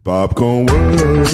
Popcorn World.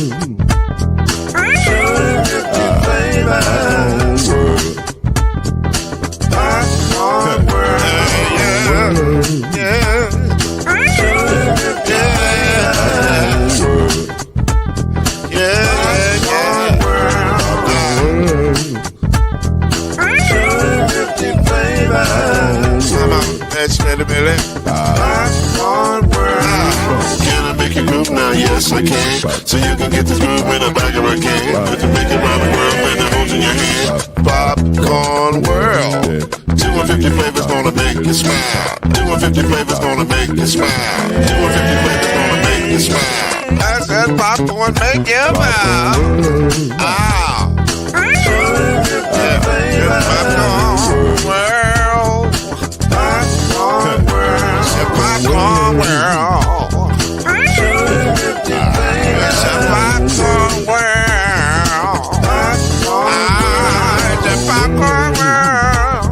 Popcorn World. Can I make you move now? Yes, I can. So you can get this move in a bag of a can. Put the big around the world and it holds in your hand. Popcorn World. 250 flavors gonna make you smile. 250 flavors gonna make you smile. 250 flavors gonna make you smile. I said popcorn make you smile. Ah. Popcorn World. Popcorn World. Popcorn World. It's a popcorn world. It's a popcorn world.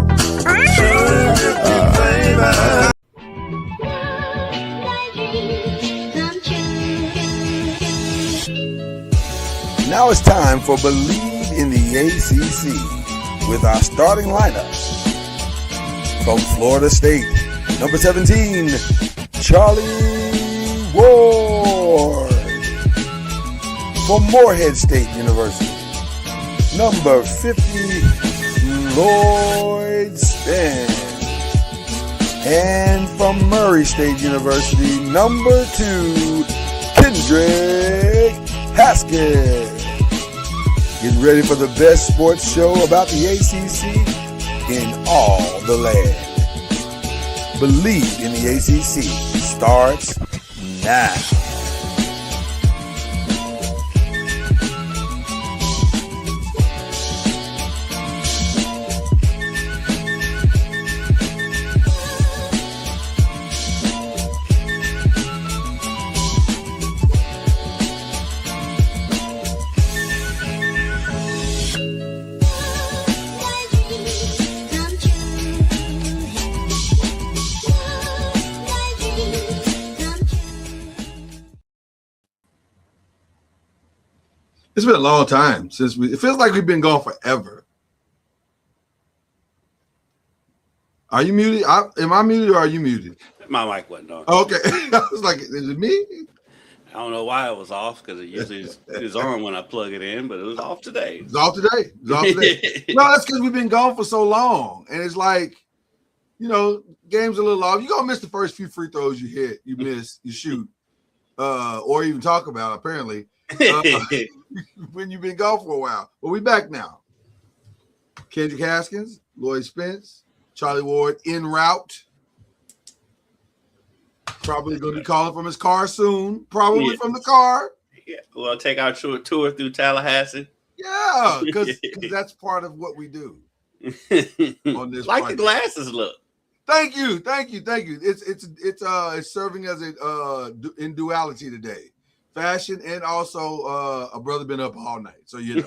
Now it's time for Believe in the ACC with our starting lineup. From Florida State, number 17, Charlie Ward. From Morehead State University, number 50, Lloyd Spen. And from Murray State University, number 2, Kendrick Haskett. Get ready for the best sports show about the ACC in all the land. Believe in the ACC starts now. It's been a long time since it feels like we've been gone forever. Are you muted? Am I muted or are you muted? My mic wasn't on. Okay. I was like, is it me? I don't know why it was off because it usually is on when I plug it in, but it was off today. It's off today. It's off today. No, that's because we've been gone for so long. And it's like, game's a little off. You're going to miss the first few free throws you hit, you miss, you shoot, or even talk about, apparently. When you've been gone for a while. But we back now. Kendrick Haskins, Lloyd Spence, Charlie Ward en route. Probably going to be calling from his car soon. Probably from the car. Yeah, we'll take our tour through Tallahassee. Yeah, because that's part of what we do on this. Like podcast. the glasses look. Thank you. It's serving as a in duality today. Fashion and also a brother been up all night. So I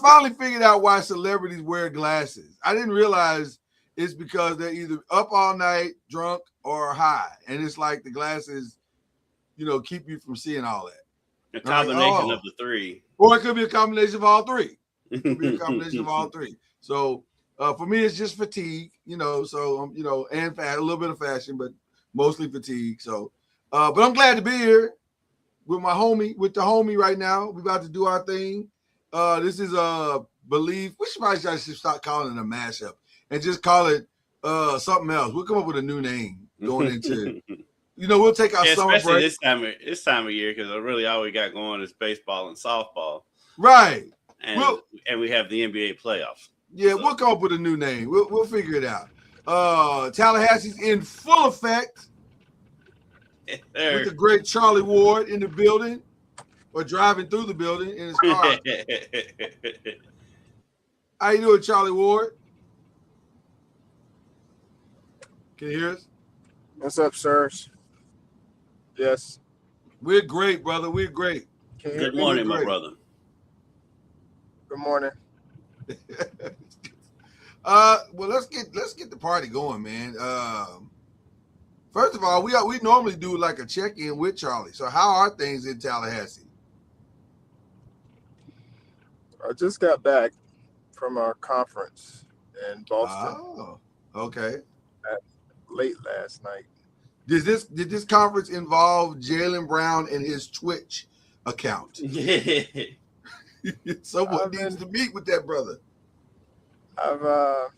finally figured out why celebrities wear glasses. I didn't realize it's because they're either up all night, drunk, or high. And it's like the glasses, keep you from seeing all that. A combination of the three. Or it could be a combination of all three. So for me, it's just fatigue, and a little bit of fashion, but mostly fatigue. So but I'm glad to be here with the homie right now. We're about to do our thing. This is Believe. We should probably start calling it a mashup and just call it something else. We'll come up with a new name going into, we'll take our summer break. This time of year, because really all we got going is baseball and softball. Right. And we have the NBA playoffs. Yeah, so we'll come up with a new name. We'll figure it out. Tallahassee's in full effect. With the great Charlie Ward in the building or driving through the building in his car. How you doing, Charlie Ward? Can you hear us? What's up, sirs? Yes. We're great, brother. We're great. Good morning, my brother. Good morning. Well, let's get the party going, man. First of all, we normally do like a check-in with Charlie. So how are things in Tallahassee? I just got back from our conference in Boston Oh, okay. late last night. Did this conference involve Jaylen Brown and his Twitch account? Someone needs to meet with that brother. I've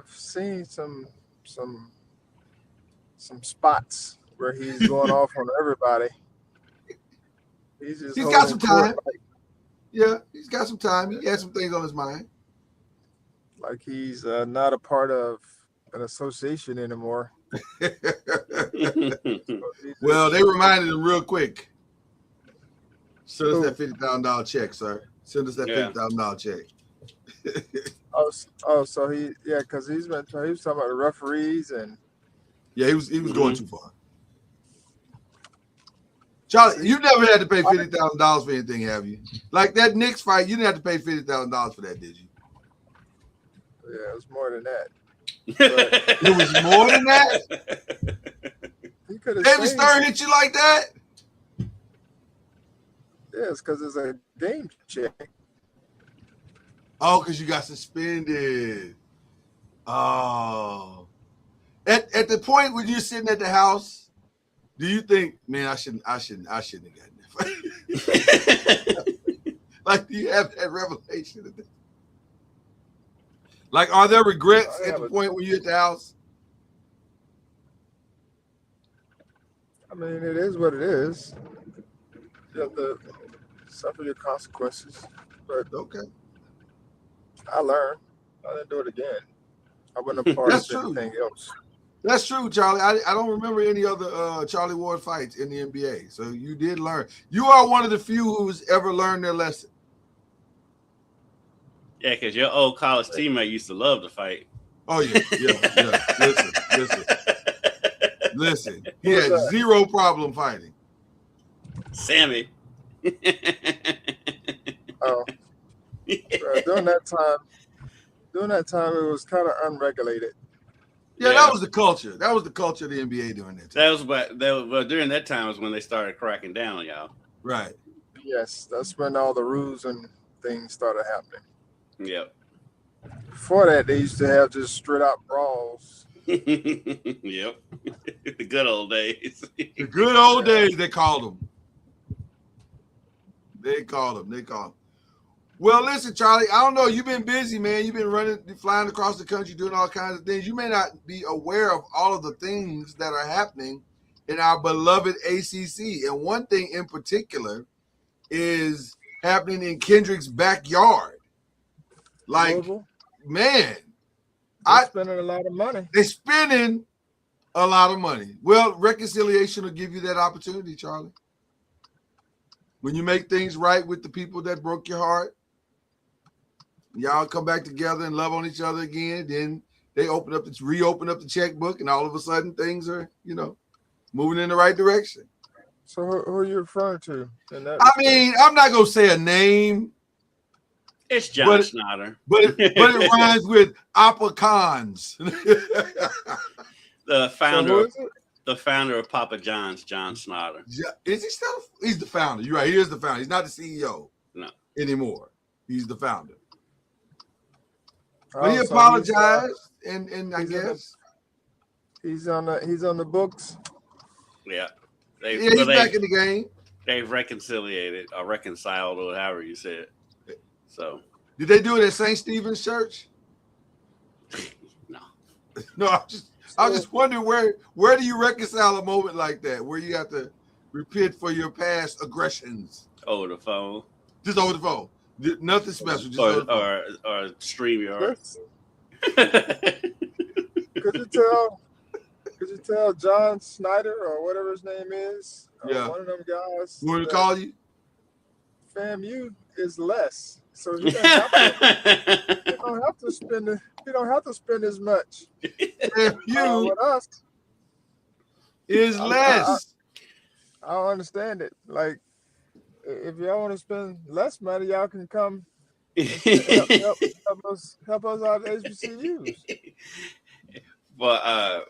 seen some spots where he's going off on everybody. He's got some time. Like, yeah, he's got some time. He has some things on his mind. Like he's not a part of an association anymore. Well, they reminded him real quick. Send us that $50,000 check, sir. Send us that $50,000 check. So because he was talking about the referees and he was going too far. Charlie, you never had to pay $50,000 for anything, have you? Like that Knicks fight, you didn't have to pay $50,000 for that, did you? Yeah, it was more than that. It was more than that? David Stern hit you like that? Yes, because it's a game check. Oh, because you got suspended. Oh. At the point when you're sitting at the house, do you think, man, I shouldn't have gotten that fight? Like, do you have that revelation? Like, are there regrets at the point when you're at the house? I mean, it is what it is. You have to suffer your consequences. But okay. I learned. I didn't do it again. I wouldn't have part of anything else. That's true, Charlie. I don't remember any other Charlie Ward fights in the NBA. So you did learn. You are one of the few who's ever learned their lesson. Yeah, because your old college teammate used to love to fight. Oh, yeah. Listen. He had zero problem fighting. Sammy. Oh. During that time, it was kind of unregulated. Yeah, that was the culture. That was the culture of the NBA during that time. Well, during that time was when they started cracking down on y'all. Right. Yes, that's when all the rules and things started happening. Yep. Before that, they used to have just straight out brawls. Yep. The good old days. The good old days, they called them. They called them. Well, listen, Charlie, I don't know. You've been busy, man. You've been flying across the country, doing all kinds of things. You may not be aware of all of the things that are happening in our beloved ACC. And one thing in particular is happening in Kendrick's backyard. Like, man. They're spending a lot of money. They're spending a lot of money. Well, reconciliation will give you that opportunity, Charlie. When you make things right with the people that broke your heart, y'all come back together and love on each other again. Then they reopen up the checkbook, and all of a sudden things are, moving in the right direction. So who are you referring to? I mean, I'm not gonna say a name. It's John Schneider, but it rhymes with Apacons. The founder of Papa John's, John Schneider. Is he still? He's the founder. You're right. He is the founder. He's not the CEO anymore. He's the founder. But he apologized, and I guess he's on the books. Yeah, he's back in the game. They've reconciled, or however you say it. So, did they do it at St. Stephen's Church? No. I was just wondering where do you reconcile a moment like that, where you have to repent for your past aggressions? Over the phone. Just over the phone. Nothing special. Just or StreamYard. Could you tell John Snyder or whatever his name is? One of them guys. Who would call you? FAMU is less, so he don't have to spend. He don't have to spend as much. FAMU with us is less. I don't understand it. Like, if y'all want to spend less money, y'all can come help us out at HBCUs. Well,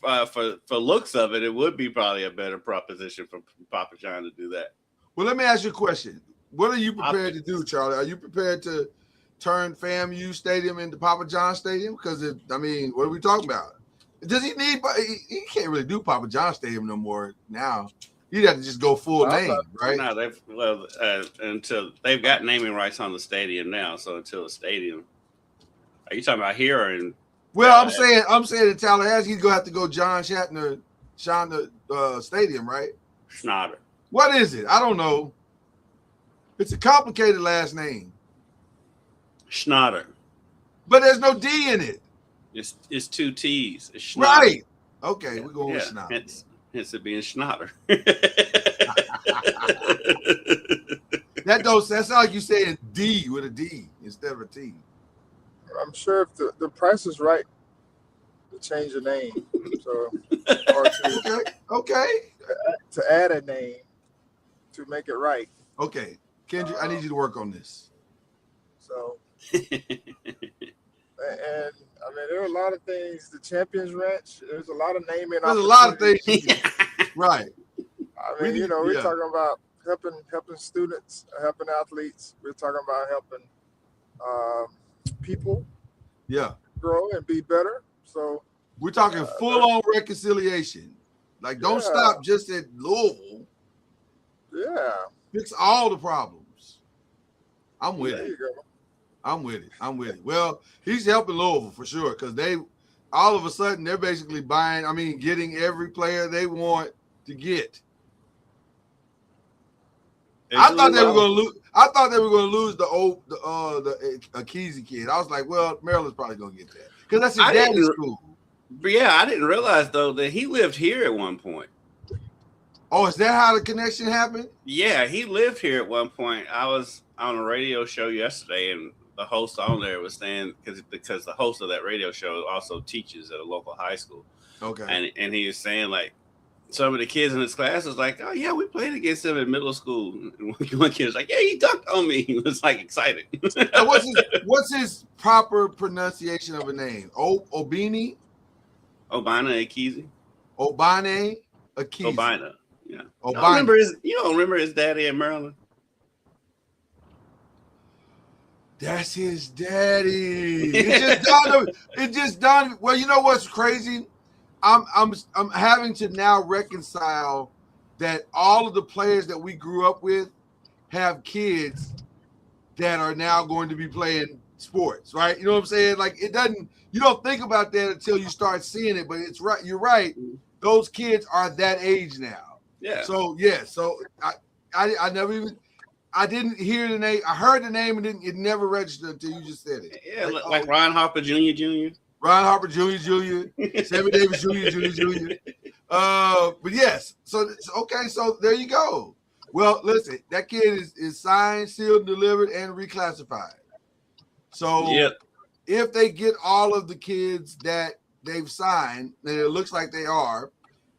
for looks of it, it would be probably a better proposition for Papa John to do that. Well, let me ask you a question. What are you prepared to do, Charlie? Are you prepared to turn FAMU Stadium into Papa John Stadium? Because what are we talking about? Does he need? He can't really do Papa John Stadium no more now. You'd have to just go full name, right? No, until they've got naming rights on the stadium now. So until the stadium, are you talking about here or in? Well, I'm saying in Tallahassee, he's gonna have to go John Shatner Stadium, right? Schnatter. What is it? I don't know. It's a complicated last name. Schnatter. But there's no D in it. It's 2 T's. It's Schnatter. Right. Okay, we're going with Schnatter. Hence it being Schnatter. That sound like you saying D with a D instead of a T. I'm sure if the price is right to change the name, so or Okay. to add a name to make it right. Okay, Kendrick, I need you to work on this. So, and I mean, there are a lot of things. The Champions Ranch. There's a lot of naming. There's a lot of things. Right. I mean, we're talking about helping students, helping athletes. We're talking about helping people grow and be better. So we're talking full-on reconciliation. Like, don't stop just at Louisville. Yeah. Fix all the problems. I'm with There it. you go. I'm with it. Well, he's helping Louisville for sure because they all of a sudden they're basically getting every player they want to get. I thought they were going to lose. I thought they were going to lose the Akezi kid. I was like, well, Maryland's probably going to get that because that's his daddy's school. But yeah, I didn't realize though that he lived here at one point. Oh, is that how the connection happened? Yeah, he lived here at one point. I was on a radio show yesterday, and the host on there was saying because the host of that radio show also teaches at a local high school. Okay, and he was saying like some of the kids in his class was like, oh yeah, we played against him in middle school. And one kid was like, yeah, he dunked on me. He was like excited. What's his proper pronunciation of a name? Obini? Obina Akezi. Obane Akezi. Obina. Yeah. Obina. You don't remember his daddy in Maryland? That's his daddy. It just dawned. Well, you know what's crazy? I'm having to now reconcile that all of the players that we grew up with have kids that are now going to be playing sports, right? You know what I'm saying? Like you don't think about that until you start seeing it, but it's right. You're right. Those kids are that age now. Yeah. So I never even. I didn't hear the name. I heard the name and it never registered until you just said it. Yeah, like Ron Harper Jr. Ron Harper Jr. Sammy Davis Jr. But yes. So okay. So there you go. Well, listen, that kid is signed, sealed, delivered, and reclassified. So if they get all of the kids that they've signed, and it looks like they are,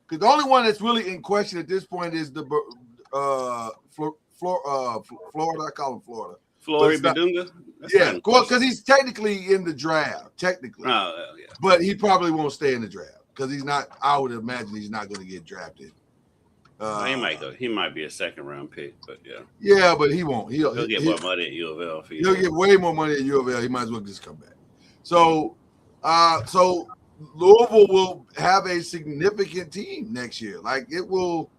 because the only one that's really in question at this point is the Florida. I call him Florida. Flory Badunga? Yeah, because he's technically in the draft, technically. Oh, yeah. But he probably won't stay in the draft because he's not. I would imagine he's not going to get drafted. He might go. He might be a second-round pick, but yeah. Yeah, but he won't. He'll get more money at U of L. He'll get way more money at U of L. He might as well just come back. So Louisville will have a significant team next year. Like it will.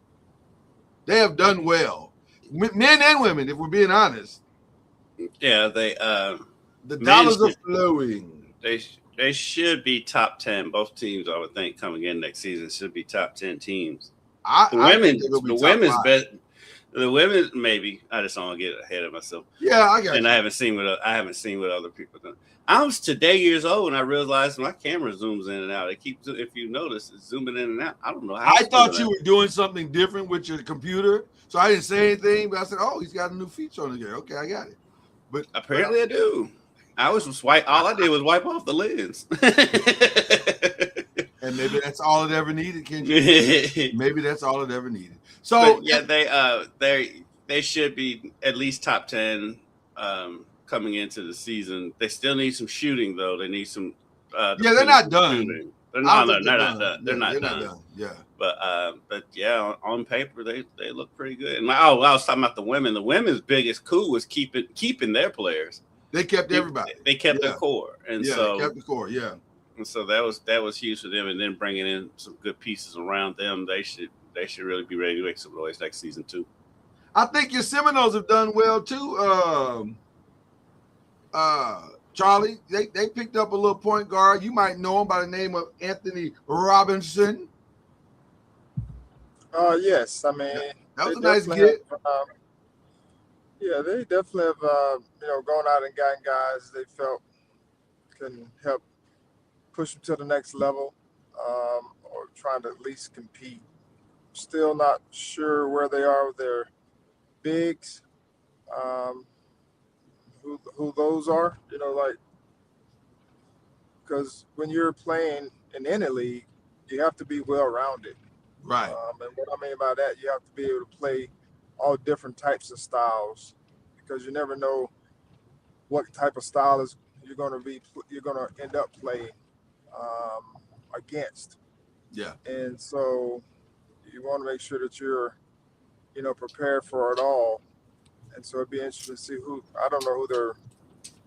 They have done well. Men and women, if we're being honest. Yeah, the dollars are flowing. They should be top 10. Both teams, I would think, coming in next season should be top 10 teams. The women maybe. I just don't want to get ahead of myself. Yeah, I got. And I haven't seen what other people done. I was today years old and I realized my camera zooms in and out. It keeps, if you notice, it's zooming in and out. I don't know how. I thought you were doing something different with your computer, so I didn't say anything. But I said, "Oh, he's got a new feature on here." Okay, I got it. But apparently, I do. I was swipe. All I did was wipe off the lens. And maybe that's all it ever needed, Kendrick. Maybe that's all it ever needed. So but yeah, they should be at least top 10 coming into the season. They still need some shooting though. They need some. They're not done. Shooting. They're I not don't think done. They're not done. Yeah. But yeah, on paper they look pretty good. And I was talking about the women. The women's biggest coup was keeping their players. They kept everybody. They kept their core, and so they kept the core. Yeah. And so that was huge for them. And then bringing in some good pieces around them, they should really be ready to make some noise next season too. I think your Seminoles have done well too. Charlie, they picked up a little point guard. You might know him by the name of Anthony Robinson. Yes, I mean that was a nice get. They definitely have gone out and gotten guys they felt can help push them to the next level, or trying to at least compete. Still not sure where they are with their bigs, who those are, because when you're playing in any league, you have to be well-rounded. Right. And what I mean by that, you have to be able to play all different types of styles, because you never know what type of style is you're going to end up playing against. Yeah. And so you want to make sure that you're, prepared for it all. And so it'd be interesting to see I don't know who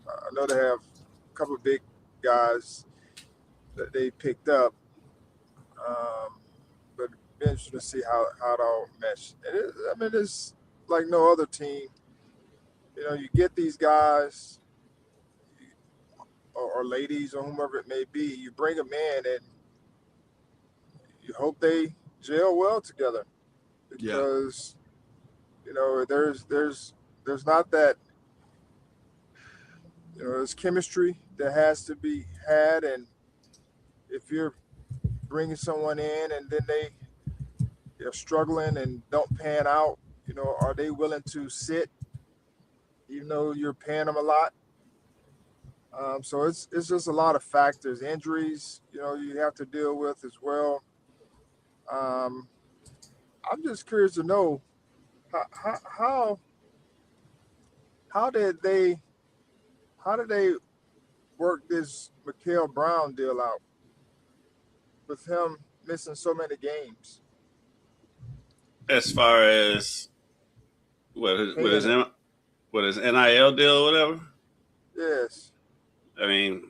I know they have a couple of big guys that they picked up. But it'd be interesting to see how it all meshes. It's like no other team. You get these guys or ladies or whomever it may be, you bring them in and you hope they gel well together, because there's not that there's chemistry that has to be had, and if you're bringing someone in and then they're struggling and don't pan out, are they willing to sit even though you're paying them a lot? So it's just a lot of factors, injuries, you have to deal with as well. I'm just curious to know how did they work this Mikael Brown deal out with him missing so many games? As far as what his NIL deal or whatever? Yes. I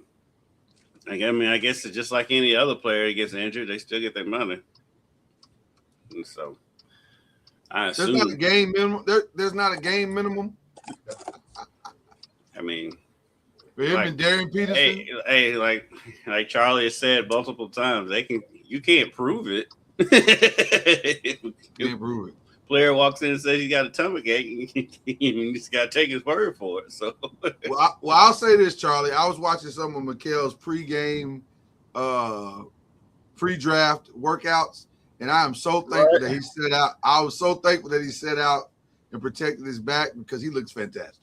guess it's just like any other player who gets injured, they still get their money. And so I assume there's not a game minimum. There's not a game minimum. For him and Darian Peterson. Hey, like Charlie has said multiple times, you can't prove it. Can't prove it. Player walks in and says he got a stomach ache, you just got to take his word for it. So, I'll say this, Charlie. I was watching some of Mikael's pre-game, pre-draft workouts, and I am so thankful that he set out. I was so thankful that he set out and protected his back, because he looks fantastic.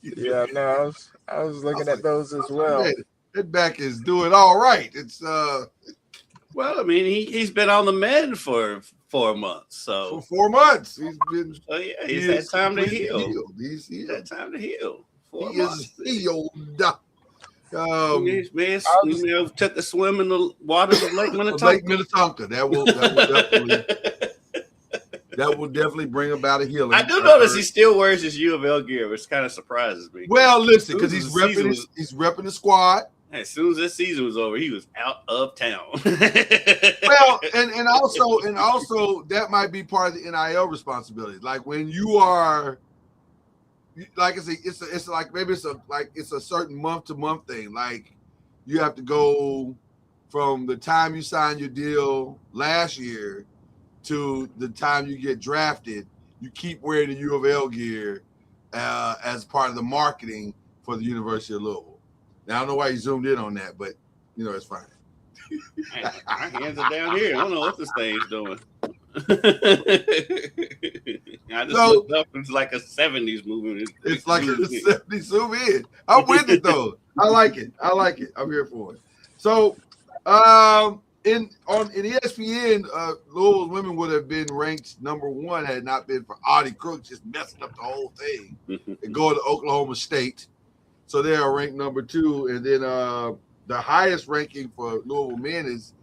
Yeah, no, I was looking at those as well. That back is doing all right. It's well, he's been on the mend for 4 months. So for 4 months, he's been. Oh yeah, he's had time to heal. He's had time to heal. 4 he months. Is healed. Took a swim in the waters of Lake Minnetonka. Lake Minnetonka. That will definitely bring about a healing. I do notice he still wears his U of L gear, which kind of surprises me. Well, listen, because he's repping the squad. As soon as this season was over, he was out of town. Well, and also that might be part of the NIL responsibility. Like when you are, like I say, it's like maybe it's a certain month to month thing. Like you have to go from the time you sign your deal last year to the time you get drafted. You keep wearing the U of L gear as part of the marketing for the University of Louisville. Now, I don't know why you zoomed in on that, but, it's fine. My hands are down here. I don't know what this thing's doing. I just looked up. It's like a 70s movie. It's like a 70s zoom in. I'm with it, though. I like it. I'm here for it. So, in ESPN, Louisville's women would have been ranked number 1 had it not been for Audie Crook just messing up the whole thing and going to Oklahoma State. So they are ranked number 2, and then the highest ranking for Louisville men is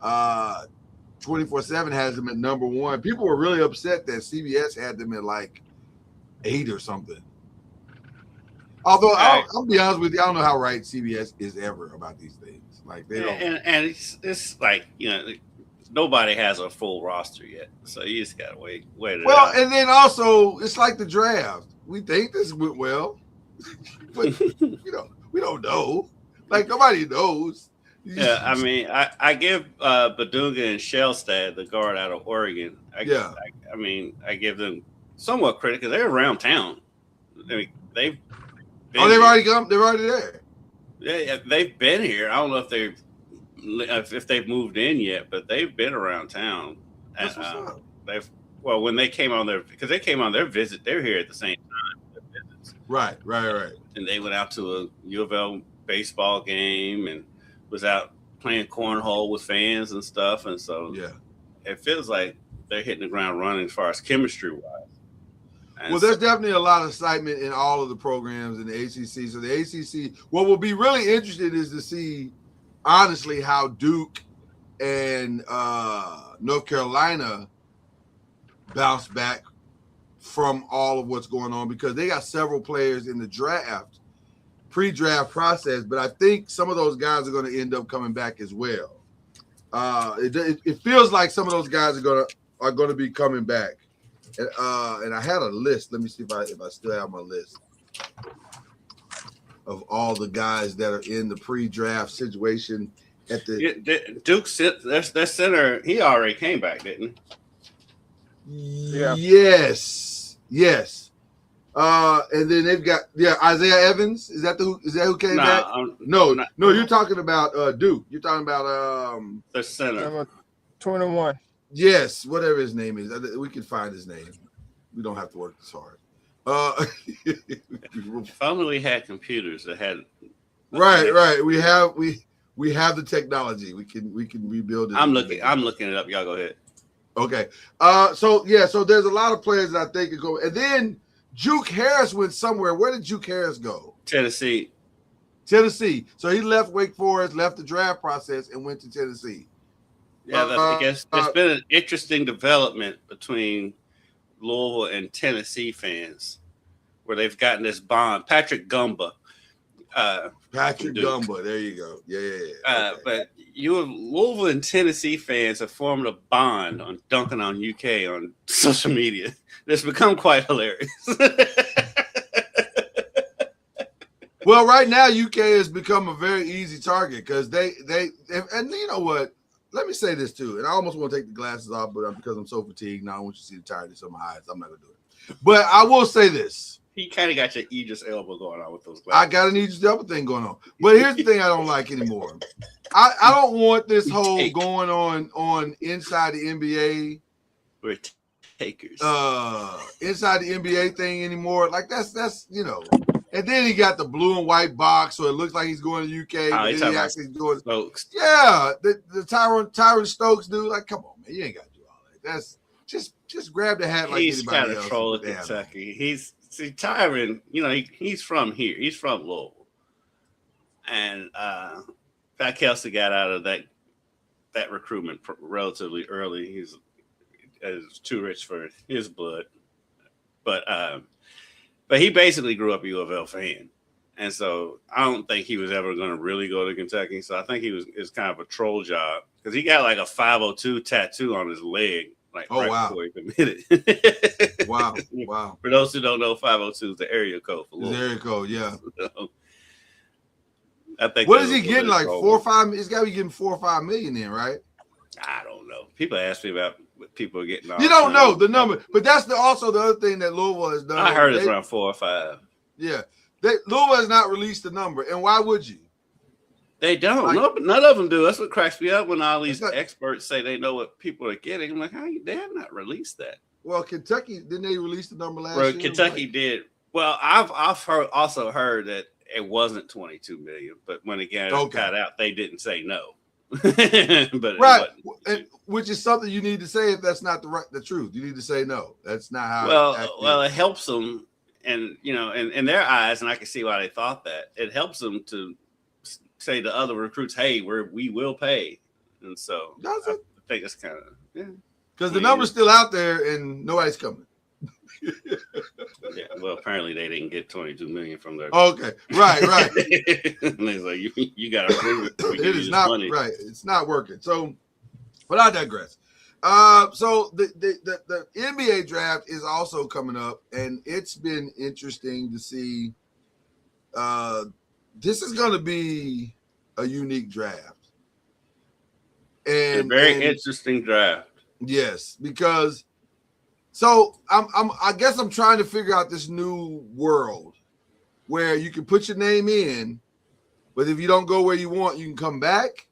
24/7 has them at number 1. People were really upset that CBS had them at like 8 or something. Although I'll be honest with you, I don't know how right CBS is ever about these things. Like they don't. And it's like, you know, nobody has a full roster yet, so you just gotta wait it Well, out. and then also it's like the draft. We think this went well, but we don't know. Like nobody knows. Yeah, I mean, I give Badunga and Shellstad, the guard out of Oregon. I give them somewhat credit because they're around town. I mean, they've already come. They're already there. Yeah, they've been here. I don't know if they've moved in yet, but they've been around town. That's what's up. When they came on their visit, they're here at the same time. Their visits. Right. And they went out to a U of L baseball game and was out playing cornhole with fans and stuff. And so it feels like they're hitting the ground running as far as chemistry wise. Well, there's definitely a lot of excitement in all of the programs in the ACC. So the ACC, what will be really interesting is to see, honestly, how Duke and North Carolina bounce back from all of what's going on, because they got several players in the draft, pre-draft process, but I think some of those guys are going to end up coming back as well. It feels like some of those guys are going to be coming back. And I had a list. Let me see if I still have my list of all the guys that are in the pre-draft situation at the Duke. Their center, he already came back, didn't he? Yeah. Yes. And then they've got Isaiah Evans. Is that who came back? No. You're talking about Duke. You're talking about the center. Number 21. Yes, whatever his name is, we can find his name. We don't have to work this hard. If only we had computers that had. Right. We have the technology. We can rebuild it. I'm looking it up. Y'all go ahead. Okay. So there's a lot of players that I think could go. And then Juke Harris went somewhere. Where did Juke Harris go? Tennessee. So he left Wake Forest, left the draft process, and went to Tennessee. Yeah, I guess there's been an interesting development between Louisville and Tennessee fans, where they've gotten this bond. Patrick Gumba. Gumba, there you go. Yeah. Okay. But Louisville and Tennessee fans have formed a bond on dunking on UK on social media. It's become quite hilarious. Well, right now UK has become a very easy target because they and you know what? Let me say this too, and I almost want to take the glasses off, but because I'm so fatigued now, I want you to see the tiredness of my eyes. I'm not gonna do it. But I will say this: he kind of got your Aegis elbow going on with those glasses. I got an Aegis elbow thing going on. But here's the thing: I don't like anymore. I don't want this whole going on inside the NBA. We're takers. Inside the NBA thing anymore. Like that's And then he got the blue and white box, so it looks like he's going to UK. But then he actually going Stokes. Yeah, the Tyron Stokes dude. Like, come on, man, you ain't got to do all that. That's just grab the hat like he's anybody else. He's kind of troll of Kentucky. Tyron. He's from here. He's from Louisville, and Pat Kelsey got out of that recruitment relatively early. He's too rich for his blood, but he basically grew up a U of L fan. And so I don't think he was ever going to really go to Kentucky. So I think it's kind of a troll job because he got like a 502 tattoo on his leg, before he committed. Wow. For those who don't know, 502 is the area code for Louisville. The area code, yeah. So, I think what is he getting? Like 4 or 5? He's got to be getting 4 or 5 million then, right? I don't know. People ask me about what people are getting. You don't know the number, but that's also the other thing that Louisville has done. I heard it's around 4 or 5. Yeah, Louisville has not released the number, and why would you? They don't. None of them do. That's what cracks me up when all these experts say they know what people are getting. I'm like, they have not released that. Well, Kentucky, didn't they release the number last year? Well, Kentucky did. Well, I've also heard that it wasn't 22 million, but when it got out, they didn't say no. But right, which is something you need to say if that's not the truth. You need to say no. That's not how. Well, it helps them, and in their eyes, and I can see why they thought that it helps them to say to other recruits, "Hey, we will pay," and so Does I it? think it's kind of Because the number's still out there and nobody's coming. Yeah, well, apparently they didn't get 22 million from their. Okay, right. And he's like, you got to prove it. It is not money. right. It's not working. So, but I digress. So the NBA draft is also coming up, and it's been interesting to see. This is going to be a unique draft, and a very interesting draft. Yes, because. So I guess I'm trying to figure out this new world where you can put your name in, but if you don't go where you want, you can come back.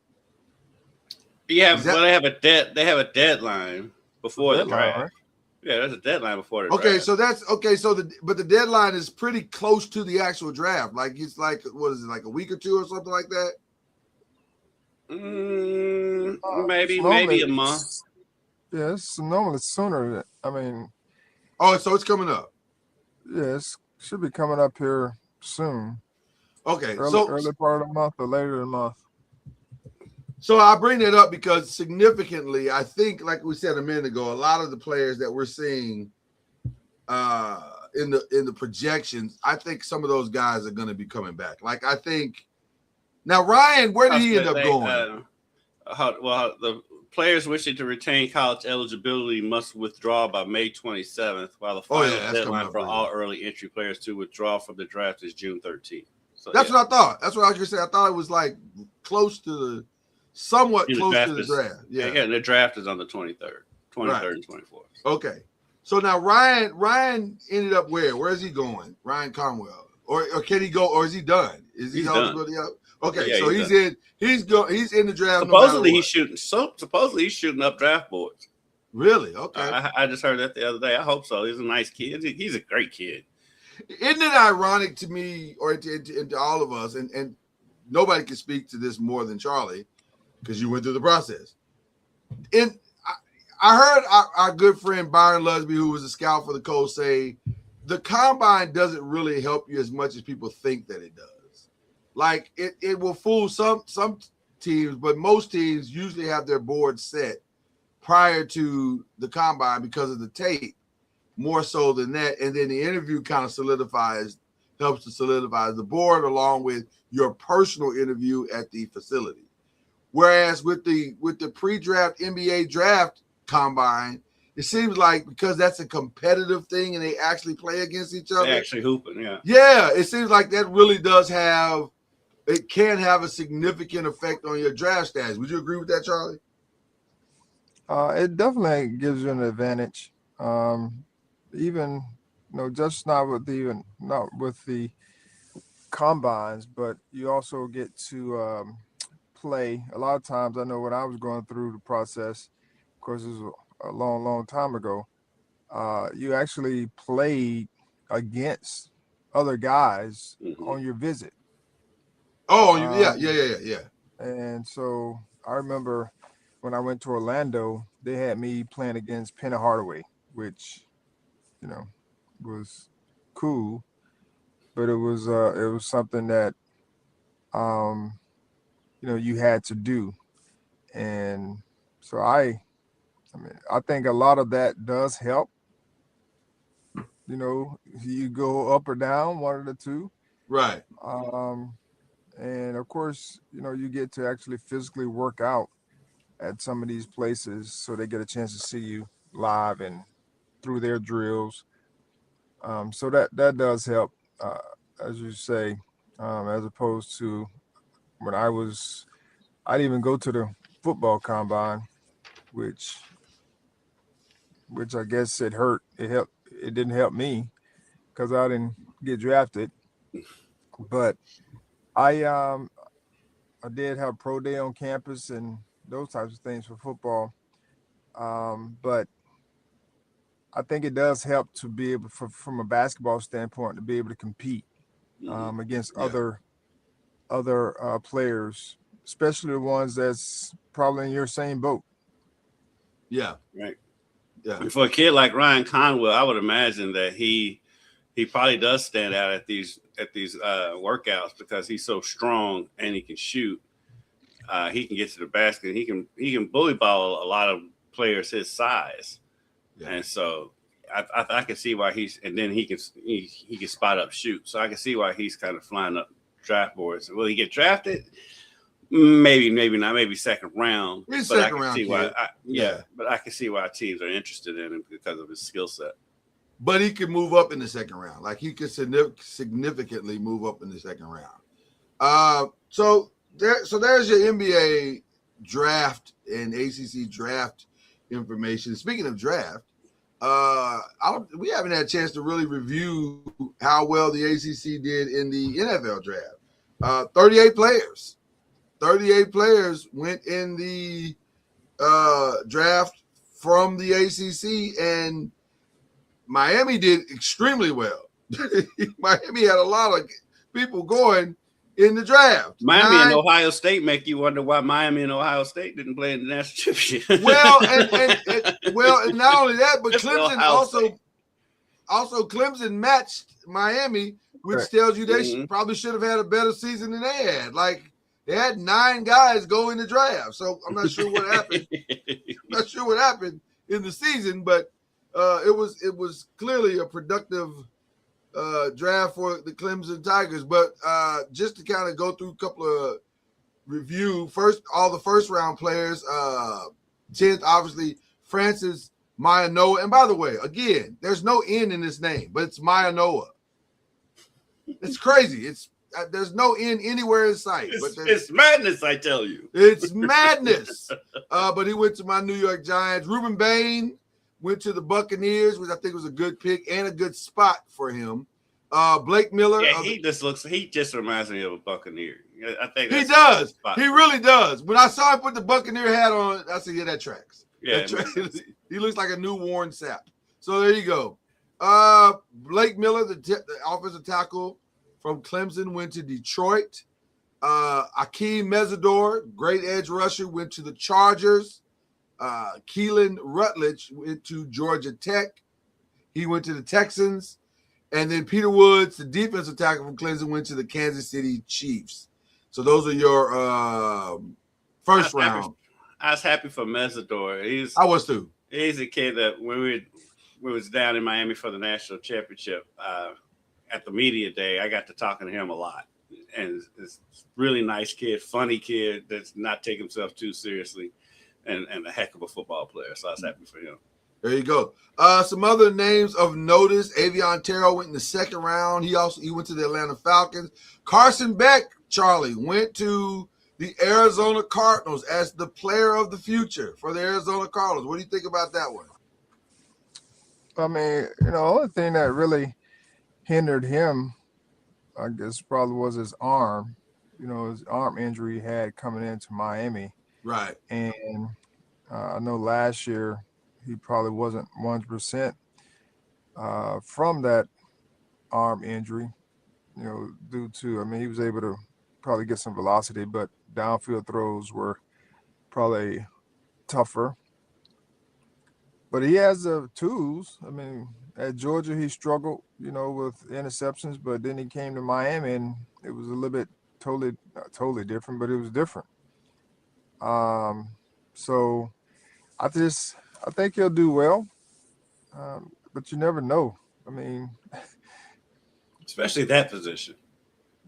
Yeah, well, they have a deadline before the draft. Right? Yeah, there's a deadline before the draft. Okay, so that's okay. So but the deadline is pretty close to the actual draft. Like it's like what is it, like a week or two or something like that? Maybe a month. Yeah, it's normally sooner. I mean, so it's coming up. Yes, should be coming up here soon. Okay, early part of the month or later in the month. So I bring that up because significantly, I think, like we said a minute ago, a lot of the players that we're seeing in the projections, I think some of those guys are going to be coming back. Like I think now Ryan, where did he end up going? The players wishing to retain college eligibility must withdraw by May 27th, while the final deadline for all early entry players to withdraw from the draft is June 13th. So that's what I thought. That's what I was going to say. I thought it was like close to the somewhat close to the draft. Yeah, the draft is on the 23rd and 24th. Okay. So now Ryan ended up where? Where is he going? Ryan Conwell. Or can he go, or is he done? Is he eligibility up? Okay, yeah, so he's in the draft. Supposedly he's shooting up draft boards. Really? Okay. I just heard that the other day. I hope so. He's a nice kid. He's a great kid. Isn't it ironic to me, or to all of us, and nobody can speak to this more than Charlie, because you went through the process. And I heard our good friend Byron Lusby, who was a scout for the Colts, say the combine doesn't really help you as much as people think that it does. Like it will fool some teams, but most teams usually have their board set prior to the combine because of the tape, more so than that. And then the interview kind of helps to solidify the board along with your personal interview at the facility. Whereas with the pre-draft NBA draft combine, it seems like because that's a competitive thing and they actually play against each other. They actually hooping, yeah. Yeah, it seems like that really can have a significant effect on your draft status. Would you agree with that, Charlie? It definitely gives you an advantage. Even just not with the combines, but you also get to play. A lot of times, I know when I was going through the process, of course, this was a long time ago. You actually played against other guys on your visit. Oh, yeah. And so I remember when I went to Orlando, they had me playing against Penny Hardaway, which, was cool, but it was something that, you had to do. And so I think a lot of that does help. You go up or down, one of the two. Right. And of course, you get to actually physically work out at some of these places, so they get a chance to see you live and through their drills. So that does help, as you say, as opposed to when I didn't even go to the football combine, which I guess it hurt. It didn't help me because I didn't get drafted, but I did have pro day on campus and those types of things for football. But I think it does help to be able, from a basketball standpoint, to be able to compete against other players, especially the ones that's probably in your same boat. Yeah. Right. Yeah. For a kid like Ryan Conwell, I would imagine that he he probably does stand out at these workouts because he's so strong and he can shoot. He can get to the basket. He can bully ball a lot of players his size, and so I can see why and then he can spot up shoot. So I can see why he's kind of flying up draft boards. Will he get drafted? Maybe not. Maybe second round. He's but second I can round see why. kid. But I can see why teams are interested in him because of his skill set. But he could move up in the second round. Like he could significantly move up in the second round. So there's your NBA draft and ACC draft information. Speaking of draft, we haven't had a chance to really review how well the ACC did in the NFL draft. 38 players. 38 players went in the draft from the ACC, and Miami did extremely well. Miami had a lot of people going in the draft. Miami and Ohio State make you wonder why Miami and Ohio State didn't play in the national championship. Well, and not only that, but Clemson also Clemson matched Miami, which tells you they probably should have had a better season than they had. Like they had 9 guys go in the draft, so I'm not sure what happened. I'm not sure what happened in the season, but it was clearly a productive draft for the Clemson Tigers. But just to kind of go through a couple of review, all the first round players, 10th, obviously, Francis Maianoa. And by the way, again, there's no N in this name, but it's Maianoa. It's crazy. There's no N anywhere in sight. It's madness, I tell you. It's madness. But he went to my New York Giants. Reuben Bain went to the Buccaneers, which I think was a good pick and a good spot for him. Blake Miller. Yeah, he just reminds me of a Buccaneer. I think he does. He really does. When I saw him put the Buccaneer hat on, I said, yeah, that tracks. Yeah, he looks like a new worn sap. So there you go. Blake Miller, the offensive tackle from Clemson, went to Detroit. Akeem Mesidor, great edge rusher, went to the Chargers. Keelan Rutledge went to Georgia Tech. He went to the Texans. And then Peter Woods, the defensive tackle from Clemson, went to the Kansas City Chiefs. So those are your first round. I was happy for Mesidor. I was too. He's a kid that when we was down in Miami for the national championship at the media day, I got to talking to him a lot. And it's a really nice kid, funny kid that's not taking himself too seriously, and a heck of a football player. So I was happy for him. There you go. Some other names of notice. Avion Terrell went in the second round. He went to the Atlanta Falcons. Carson Beck, Charlie, went to the Arizona Cardinals as the player of the future for the Arizona Cardinals. What do you think about that one? I mean, the only thing that really hindered him, I guess, probably was his arm. His arm injury he had coming into Miami. Right. And I know last year he probably wasn't 100% from that arm injury, due to, he was able to probably get some velocity, but downfield throws were probably tougher. But he has the tools. At Georgia, he struggled, with interceptions, but then he came to Miami and it was a little bit not totally different, but it was different. So I think he'll do well, but you never know. Especially that position.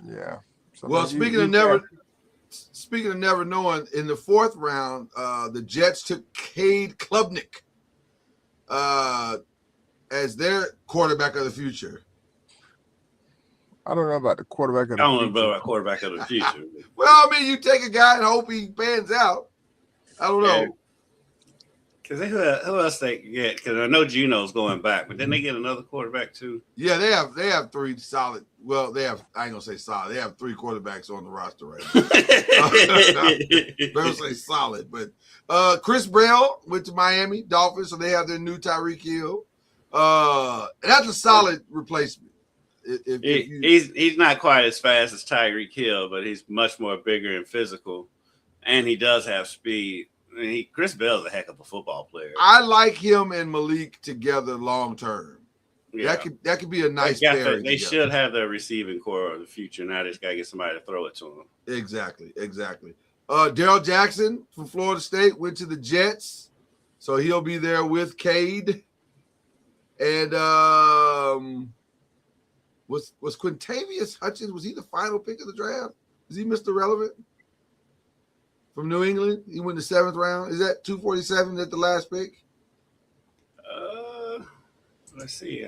Yeah. So well, speaking of never knowing, in the fourth round, the Jets took Cade Klubnik as their quarterback of the future. I don't know about the quarterback of the future. I don't know about quarterback of the future. Well, you take a guy and hope he pans out. I don't know. Because who else they get? Because I know Gino's going back, but then they get another quarterback too. Yeah, they have 3 solid. Well, I ain't gonna say solid. They have 3 quarterbacks on the roster right now. They don't say solid, but Chris Bell went to Miami Dolphins, so they have their new Tyreek Hill. And that's a solid replacement. He's not quite as fast as Tyreek Hill, but he's much more bigger and physical, and he does have speed. Chris Bell's a heck of a football player. I like him and Malik together long term. Yeah. That could be a nice pairing. They should have their receiving core of the future. Now they just got to get somebody to throw it to them. Exactly. Darrell Jackson from Florida State went to the Jets, so he'll be there with Cade. And was Quintavious Hutchins, was he the final pick of the draft? Is he Mr. Relevant from New England? He went the 7th round. Is that 247 at the last pick? Let's see.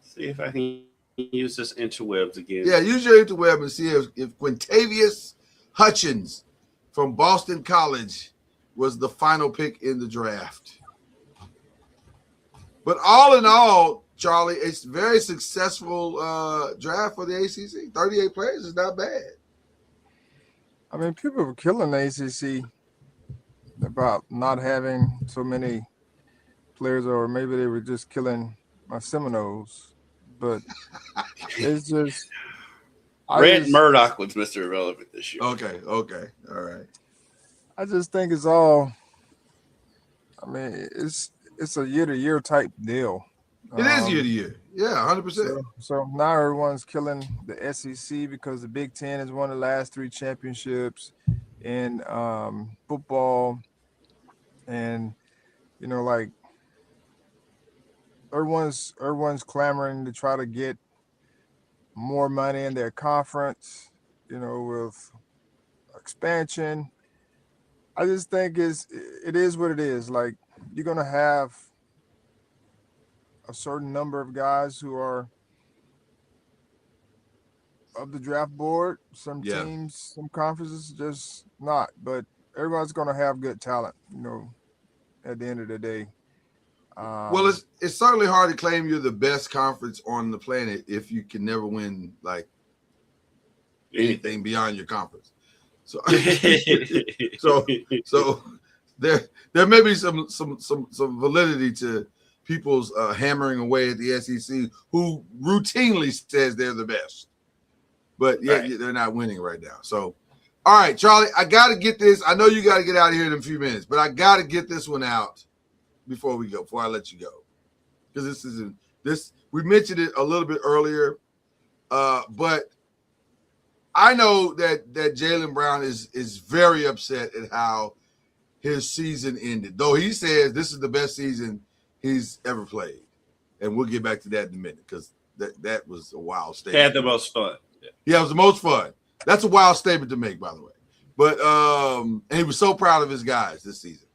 See if I can use this interwebs again. Yeah, use your interweb and see if Quintavious Hutchins from Boston College was the final pick in the draft. But all in all, Charlie, it's a very successful draft for the ACC. 38 players is not bad. I mean, people were killing the ACC about not having so many players, or maybe they were just killing my Seminoles. But it's just Red Murdoch was Mr. Irrelevant this year. Okay, all right. I just think it's all. I mean, it's a year-to-year type deal. It is year to year. Yeah, 100%. So now everyone's killing the SEC because the Big Ten has won the last 3 championships in football, and like everyone's clamoring to try to get more money in their conference, with expansion. I just think it is what it is. Like, you're gonna have a certain number of guys who are of the draft board. Some teams, some conferences, just not. But everybody's going to have good talent, at the end of the day. Well, it's certainly hard to claim you're the best conference on the planet if you can never win, like, anything beyond your conference. So, so there may be some validity to people's hammering away at the SEC, who routinely says they're the best, but they're not winning right now. So, all right, Charlie, I got to get this. I know you got to get out of here in a few minutes, but I got to get this one out before I let you go, because we mentioned it a little bit earlier, but I know that Jaylen Brown is very upset at how his season ended, though he says this is the best season he's ever played, and we'll get back to that in a minute, because that was a wild statement. Had the most fun. Yeah, it was the most fun. That's a wild statement to make, by the way. But and he was so proud of his guys this season,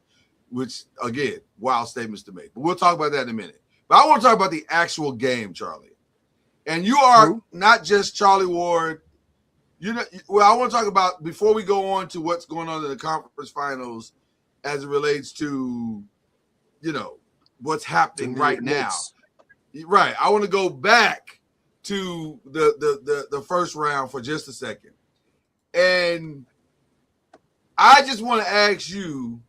which, again, wild statements to make. But we'll talk about that in a minute. But I want to talk about the actual game, Charlie. And you are not just Charlie Ward. Well, I want to talk about, before we go on to what's going on in the conference finals as it relates to, what's happening right now. Right. I want to go back to the first round for just a second. And I just want to ask you,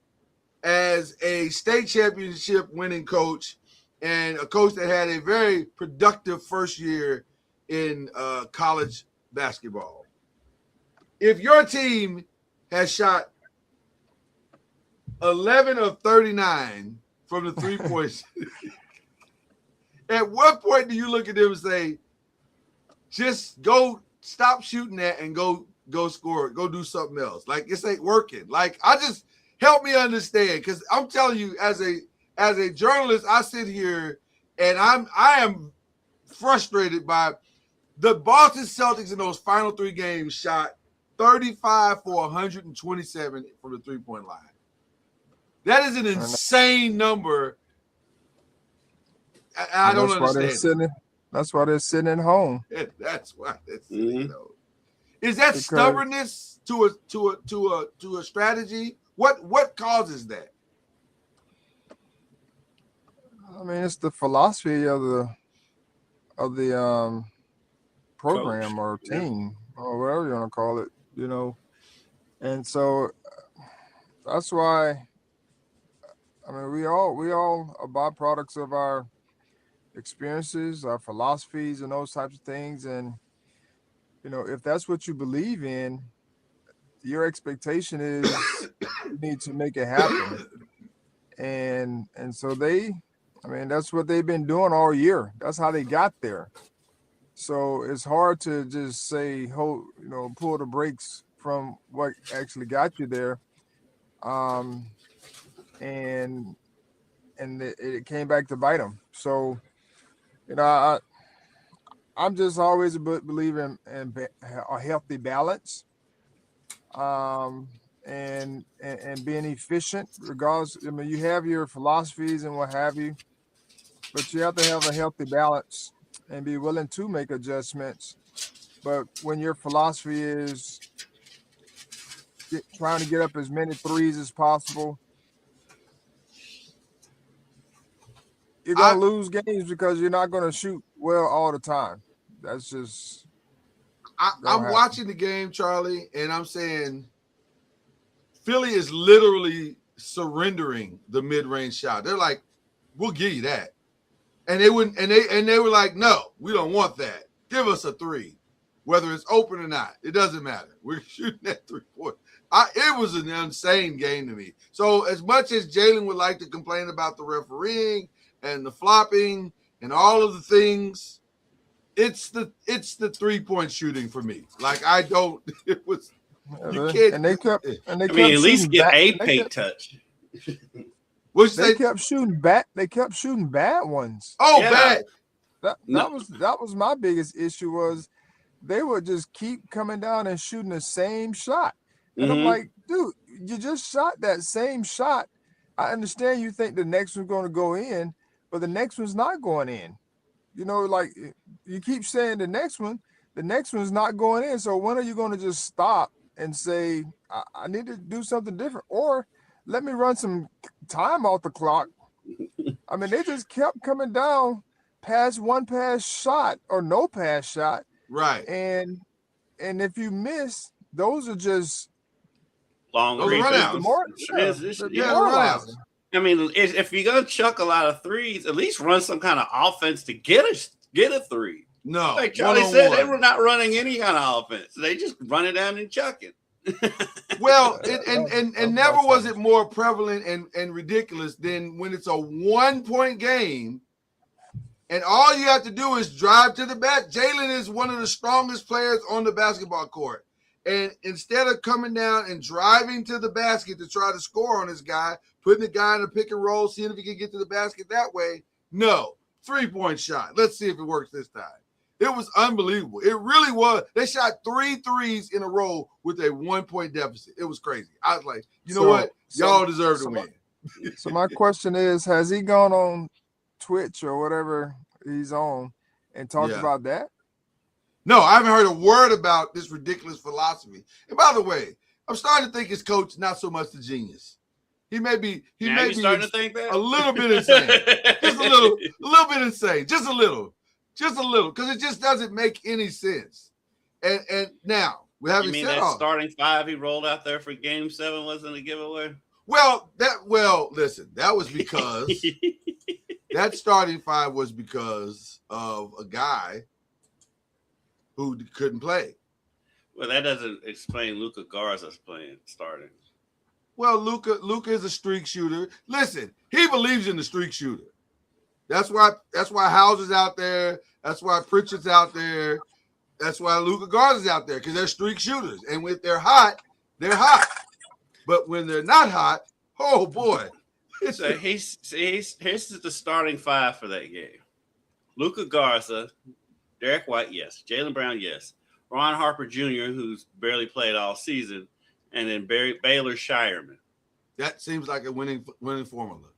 as a state championship winning coach and a coach that had a very productive first year in college basketball, if your team has shot 11 of 39 from the 3-point, at what point do you look at them and say, just go stop shooting that and go score it, go do something else? Like, this ain't working. Like, help me understand, because I'm telling you, as a journalist, I sit here and I am frustrated by the Boston Celtics in those final 3 games shot 35 for 127 from the 3-point line. That is an insane number. I don't understand. That's why they're sitting at home. That's why they're sitting. Is that stubbornness to a strategy? What causes that? I mean, it's the philosophy of the program coach, or team, or whatever you want to call it, And so that's why. I mean, we all are byproducts of our experiences, our philosophies, and those types of things. And if that's what you believe in, your expectation is you need to make it happen. And so they I mean, that's what they've been doing all year. That's how they got there. So it's hard to just say, pull the brakes from what actually got you there. And it came back to bite them. So, I'm just always a believer in a healthy balance, and being efficient. Regardless, I mean, you have your philosophies and what have you, but you have to have a healthy balance and be willing to make adjustments. But when your philosophy is trying to get up as many threes as possible, you're going to lose games because you're not going to shoot well all the time. That's just. I'm watching the game, Charlie, and I'm saying Philly is literally surrendering the mid-range shot. They're like, "We'll give you that," and they wouldn't. And they were like, "No, we don't want that. Give us a three, whether it's open or not. It doesn't matter. We're shooting that 3-point." It was an insane game to me. So as much as Jalen would like to complain about the refereeing and the flopping and all of the things, it's the 3-point shooting for me. Like it was. You can't. And they kept. I mean, at least get a paint touch. They kept shooting bad. They kept shooting bad ones. Oh, yeah. Bad. That was my biggest issue, was they would just keep coming down and shooting the same shot. And I'm like, dude, you just shot that same shot. I understand you think the next one's going to go in, but the next one's not going in. Like you keep saying the next one's not going in. So when are you going to just stop and say, I need to do something different, or let me run some time off the clock? I mean, they just kept coming down past one pass shot or no pass shot. Right. And if you miss, those are just long rebounds. Demoralizing. I mean, if you're gonna chuck a lot of threes, at least run some kind of offense to get a three. No, like Charlie said, they were not running any kind of offense. They just run it down and chuck it. Well, and never was it more prevalent and ridiculous than when it's a 1-point game, and all you have to do is drive to the back. Jalen is one of the strongest players on the basketball court. And instead of coming down and driving to the basket to try to score on this guy, putting the guy in a pick and roll, seeing if he can get to the basket that way, no, 3-point shot. Let's see if it works this time. It was unbelievable. It really was. They shot 3 threes in a row with a 1-point deficit. It was crazy. I was like, you know what? Y'all deserve to win. So my question is, has he gone on Twitch or whatever he's on and talked about that? No, I haven't heard a word about this ridiculous philosophy. And by the way, I'm starting to think his coach not so much the genius. He may be starting to think that? A little bit insane. Just a little bit insane. Just a little, because it just doesn't make any sense. And now we haven't said that starting 5 he rolled out there for Game 7 wasn't a giveaway? Listen, that was because that starting 5 was because of a guy who couldn't play. Well, that doesn't explain Luka Garza's starting. Well, Luka is a streak shooter. Listen, he believes in the streak shooter. That's why Hauser's out there. That's why Pritchard's out there. That's why Luka Garza's out there, because they're streak shooters. And when they're hot, they're hot. But when they're not hot, oh boy. So here's the starting 5 for that game. Luka Garza, Derek White, yes. Jaylen Brown, yes. Ron Harper Jr., who's barely played all season, and then Baylor Shireman. That seems like a winning formula.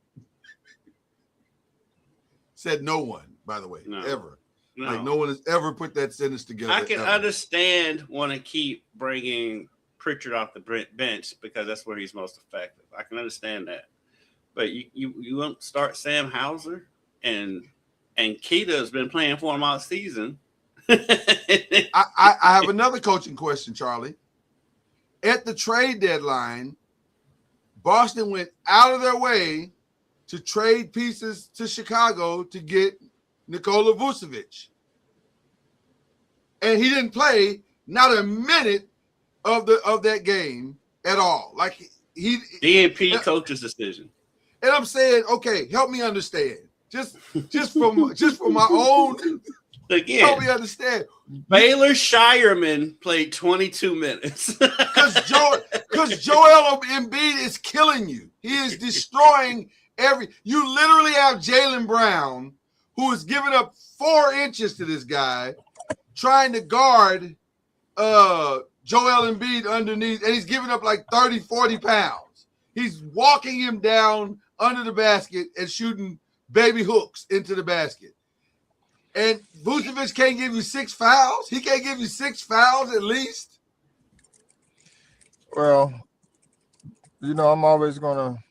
Said no one, by the way, ever. No. Like no one has ever put that sentence together. I can understand want to keep bringing Pritchard off the bench because that's where he's most effective. I can understand that. But you won't start Sam Hauser and Keita has been playing for him all season. I have another coaching question, Charlie. At the trade deadline, Boston went out of their way to trade pieces to Chicago to get Nikola Vucevic. And he didn't play not a minute of that game at all. Like he DNP coach's decision. And I'm saying, okay, help me understand. Just for my own. Again, Help me understand. Baylor Shireman played 22 minutes. Because Joel Embiid is killing you. He is destroying you literally have Jaylen Brown, who is giving up 4 inches to this guy, trying to guard Joel Embiid underneath, and he's giving up like 30, 40 pounds. He's walking him down under the basket and shooting baby hooks into the basket. And Vucevic can't give you 6 fouls? He can't give you 6 fouls at least? Well, I'm always going to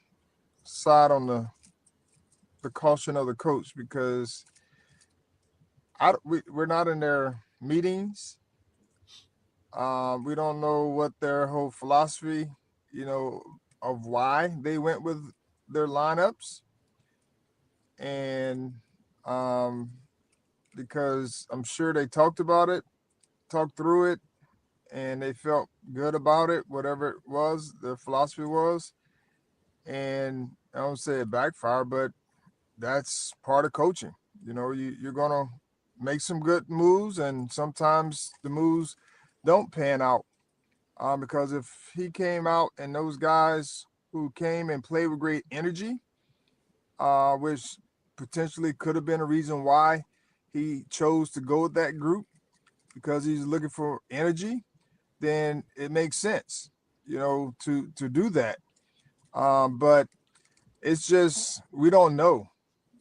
side on the caution of the coach because we're not in their meetings. We don't know what their whole philosophy, of why they went with their lineups. And because I'm sure they talked through it, and they felt good about it, whatever it was, their philosophy was. And I don't say it backfired, but that's part of coaching. You're going to make some good moves, and sometimes the moves don't pan out. Because if he came out and those guys who came and played with great energy, which potentially could have been a reason why he chose to go with that group, because he's looking for energy, then it makes sense, to do that. But it's just, we don't know,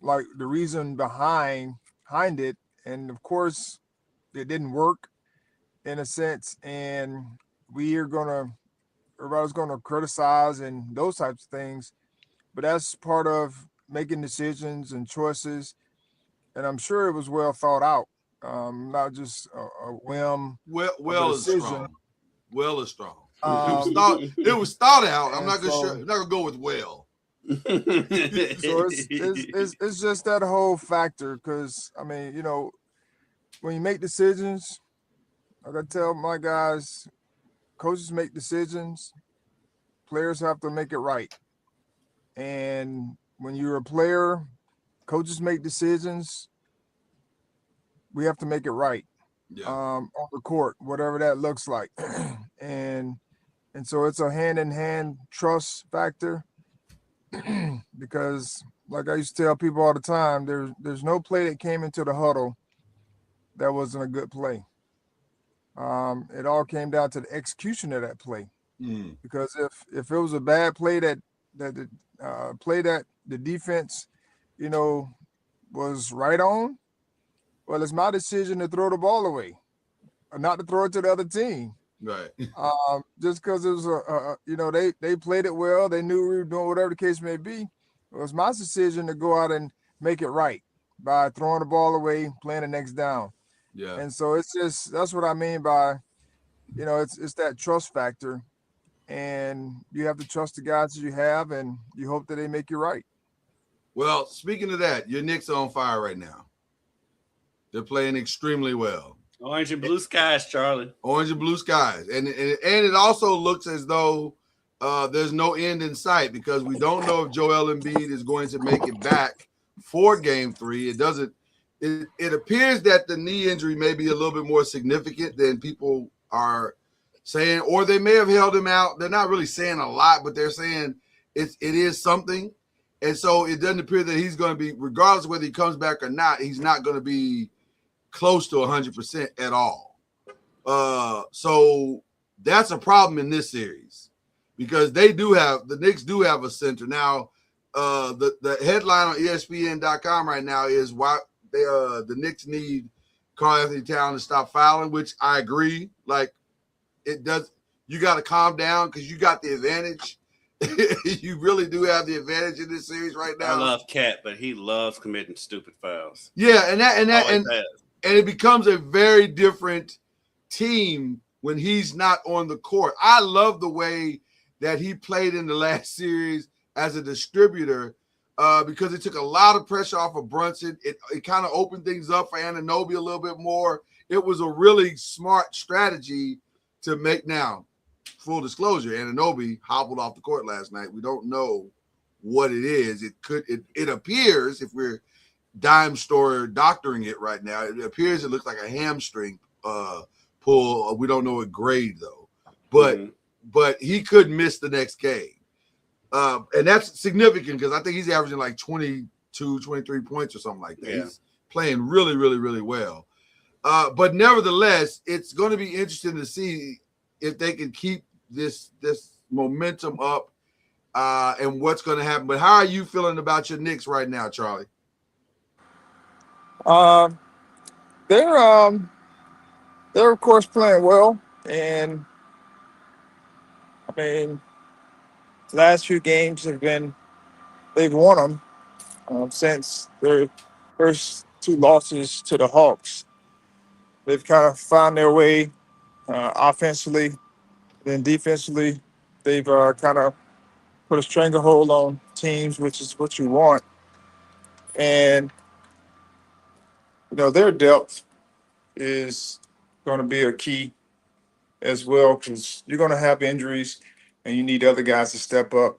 like, the reason behind it. And of course, it didn't work in a sense. And everybody's going to criticize and those types of things. But that's part of making decisions and choices. And I'm sure it was well thought out, not just a whim. Well is strong. Well is strong. It was thought out. I'm not gonna go with well. So it's just that whole factor, because when you make decisions, like I tell my guys, coaches make decisions, players have to make it right. And when you're a player, coaches make decisions, we have to make it right. Yeah. On the court, whatever that looks like. and so it's a hand-in-hand trust factor. Because like I used to tell people all the time, there's no play that came into the huddle that wasn't a good play. It all came down to the execution of that play. Because if it was a bad play that the defense, was right on, well, it's my decision to throw the ball away, or not to throw it to the other team. Right. Just because it was they played it well, they knew we were doing whatever the case may be. It was my decision to go out and make it right by throwing the ball away, playing the next down. Yeah. And so that's what I mean by, it's that trust factor, and you have to trust the guys that you have, and you hope that they make you right. Well, speaking of that, your Knicks are on fire right now. They're playing extremely well. Orange and blue skies, Charlie. Orange and blue skies. And it also looks as though there's no end in sight, because we don't know if Joel Embiid is going to make it back for Game 3. It appears that the knee injury may be a little bit more significant than people are saying, or they may have held him out. They're not really saying a lot, but they're saying it is something. And so it doesn't appear that he's going to be, regardless of whether he comes back or not, he's not going to be close to 100% at all. So that's a problem in this series, because the Knicks do have a center. Now, the headline on ESPN.com right now is why the Knicks need Karl-Anthony Towns to stop fouling, which I agree. Like, it does. You got to calm down because you got the advantage. You really do have the advantage in this series right now. I love Cat, but he loves committing stupid fouls. Yeah, and it becomes a very different team when he's not on the court. I love the way that he played in the last series as a distributor, because it took a lot of pressure off of Brunson. It kind of opened things up for Anunoby a little bit more. It was a really smart strategy to make. Now, full disclosure, Anunoby hobbled off the court last night. We don't know what it is. It appears, if we're dime store doctoring it right now. It appears it looks like a hamstring pull. We don't know what grade though, but he could miss the next game. And that's significant because I think he's averaging like 22, 23 points or something like that. Yeah. He's playing really, really, really well. But nevertheless, it's going to be interesting to see if they can keep this momentum up and what's going to happen. But how are you feeling about your Knicks right now, Charlie? They're of course playing well, and I mean, last few games they've won them since their first two losses to the Hawks. They've kind of found their way offensively, then defensively. They've kind of put a stranglehold on teams, which is what you want. And their depth is going to be a key as well, because you're going to have injuries, and you need other guys to step up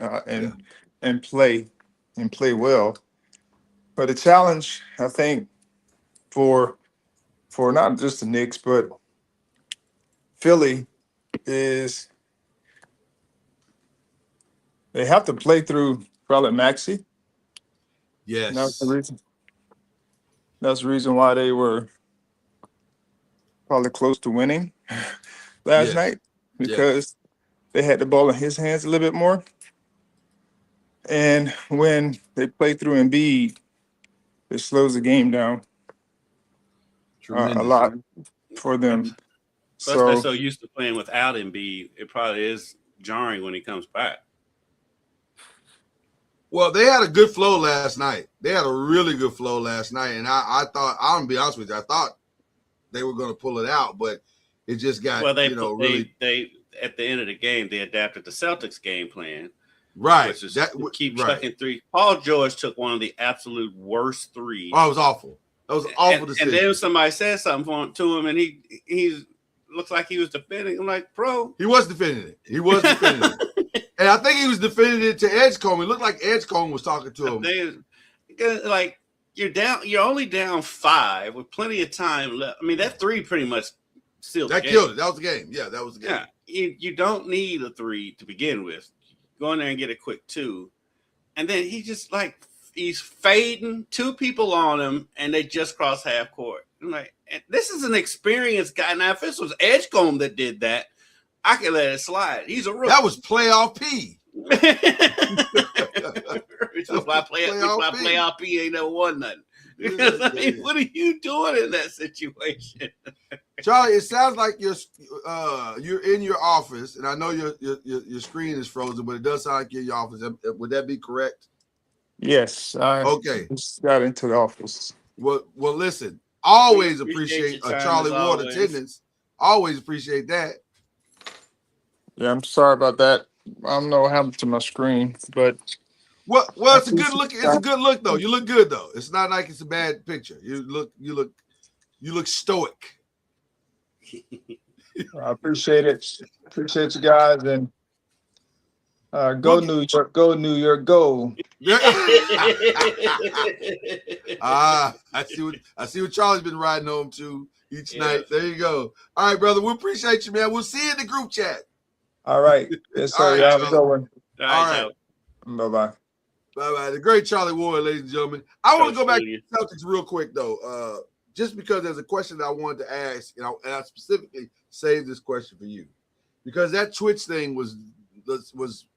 and play well. But the challenge, I think, for not just the Knicks but Philly is they have to play through probably Maxey. Yes, That's the reason. That's the reason why they were probably close to winning last night, because they had the ball in his hands a little bit more. And when they play through Embiid, it slows the game down a lot for them. Plus, they're so used to playing without Embiid, it probably is jarring when he comes back. Well, they had a good flow last night. They had a really good flow last night, and I thought, I'm gonna be honest with you, I thought they were going to pull it out, but it just got really. They at the end of the game they adapted the Celtics game plan, right? Which is keep chucking three. Paul George took one of the absolute worst threes. Oh, it was awful. That was awful to see. And then somebody said something to him, and he looks like he was defending. I'm like, bro, he was defending it. He was defending it, and I think he was defending it to Edgecombe. It looked like Edgecombe was talking to him. Like, you're only down 5 with plenty of time left. I mean, that three pretty much sealed the game. That killed it. That was the game. Yeah, that was the game. Yeah, you don't need a 3 to begin with. Go in there and get a quick 2. And then he's fading 2 people on him, and they just cross half court. I'm like, this is an experienced guy. Now, if this was Edgecombe that did that, I could let it slide. He's a rookie. That was playoff P. Which is why playoff P ain't never won nothing. Because, I mean, what are you doing in that situation? Charlie, it sounds like you're in your office, and I know your screen is frozen, but it does sound like you're in your office. Would that be correct? Yes. I just got into the office. Well, listen. Always appreciate a Charlie Ward attendance. Always appreciate that. Yeah, I'm sorry about that. I don't know what happened to my screen, but well, it's a good look. It's a good look, though. You look good, though. It's not like it's a bad picture. You look stoic. I appreciate it. Appreciate you guys, and go New York, go New York, go. I see what Charlie's been riding home to each night. There you go. All right, brother. We appreciate you, man. We'll see you in the group chat. All right. Yes, sir. Y'all have a good one. All right. Bye-bye. Bye-bye. The great Charlie Ward, ladies and gentlemen. I want to go back to the Celtics real quick, though, just because there's a question that I wanted to ask, and I specifically saved this question for you, because that Twitch thing was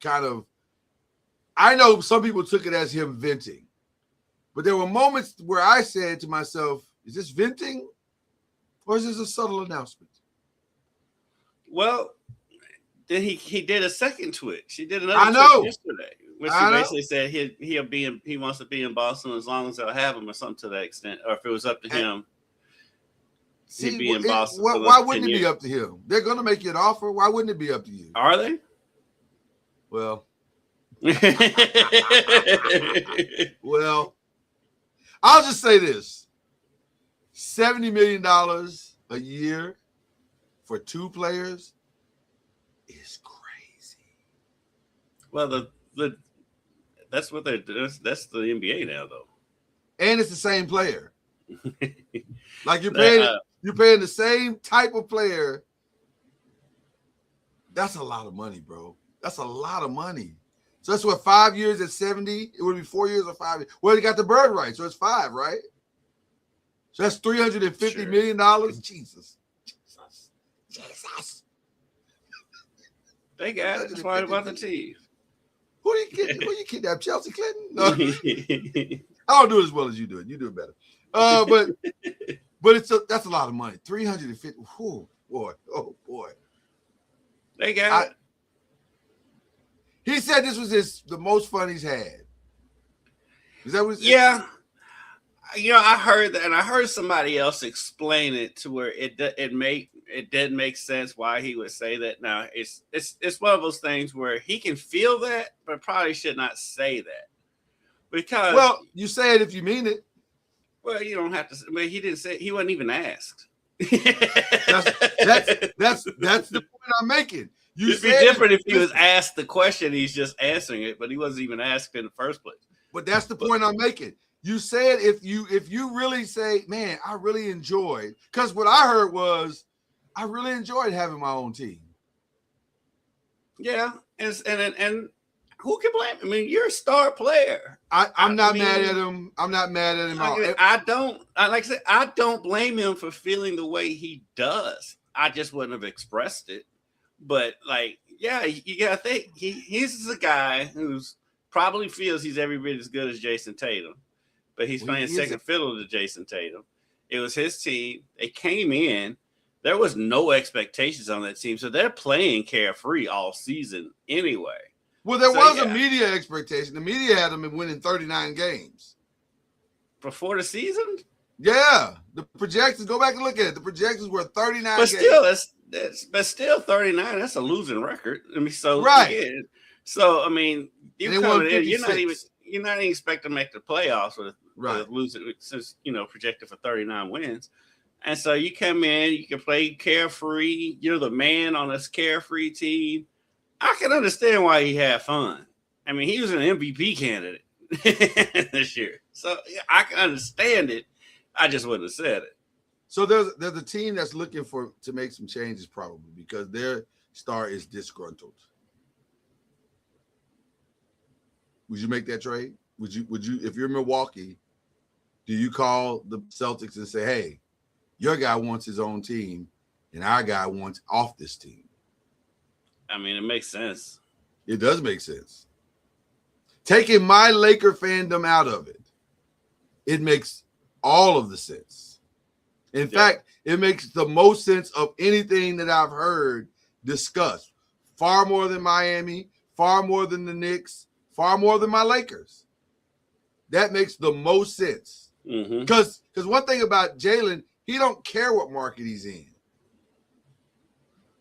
kind of, I know some people took it as him venting, but there were moments where I said to myself, is this venting or is this a subtle announcement? Well, then he did a second Twitch. He did another Twitch yesterday, which he basically said he wants to be in Boston as long as they'll have him, or something to that extent. Or if it was up to him, he'd be in Boston. Why wouldn't it be up to him? They're going to make you an offer. Why wouldn't it be up to you? Are they? Well, I'll just say this: $70 million a year for 2 players is crazy. Well, that's what that's the NBA now, though. and it's the same player. Like you're paying the same type of player. That's a lot of money, bro. That's a lot of money. So that's what, 5 years at 70? It would be 4 years or 5 years. Well, he got the bird right, so it's 5, right? So that's $350 million. Jesus. They got it. That's why about the team. Who you kidnap? Chelsea Clinton? No. I don't do it as well as you do it. You do it better. But that's a lot of money. 350. Oh boy. They got it. He said this was the most fun he's had. Is that what? Yeah. I heard that, and I heard somebody else explain it to where it did make sense why he would say that. Now it's one of those things where he can feel that, but probably should not say that, because you say it if you mean it. Well, you don't have to. But he didn't say. He wasn't even asked. That's the point I'm making. It'd be different if he was asked the question. He's just answering it, but he wasn't even asked in the first place. But that's the point I'm making. You said if you really say, man, I really enjoyed, because what I heard was, I really enjoyed having my own team. Yeah, and who can blame him? I mean, you're a star player. I'm not mad at him. I'm not mad at him. I don't blame him for feeling the way he does. I just wouldn't have expressed it. But you gotta think he's a guy who's probably feels he's every bit as good as Jason Tatum, but he's playing second fiddle to Jason Tatum. It was his team. They came in. There was no expectations on that team, so they're playing carefree all season anyway. Well, there was a media expectation. The media had them winning 39 games before the season. Yeah, the projections. Go back and look at it. The projections were 39. But still, that's still 39. That's a losing record. I mean, so right. Yeah. So I mean, you coming in, you're not even expecting to make the playoffs with losing, since projected for 39 wins. And so you come in, you can play carefree. You're the man on this carefree team. I can understand why he had fun. I mean, he was an MVP candidate this year, so I can understand it. I just wouldn't have said it. So there's a team that's looking to make some changes, probably because their star is disgruntled. Would you make that trade? Would you if you're Milwaukee, do you call the Celtics and say, hey, your guy wants his own team and our guy wants off this team? I mean, it makes sense. It does make sense. Taking my Laker fandom out of it, it makes all of the sense. In fact, it makes the most sense of anything that I've heard discussed. Far more than Miami, far more than the Knicks, far more than my Lakers. That makes the most sense. Because one thing about Jalen, he don't care what market he's in.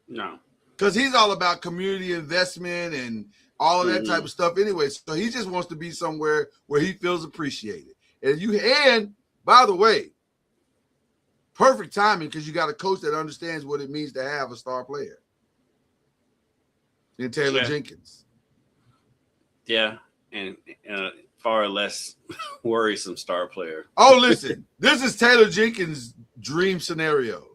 No. Because he's all about community investment and all of that type of stuff anyway. So he just wants to be somewhere where he feels appreciated. And by the way, perfect timing, because you got a coach that understands what it means to have a star player in Taylor Jenkins. Yeah, and far less worrisome star player. Oh, listen, this is Taylor Jenkins' dream scenario.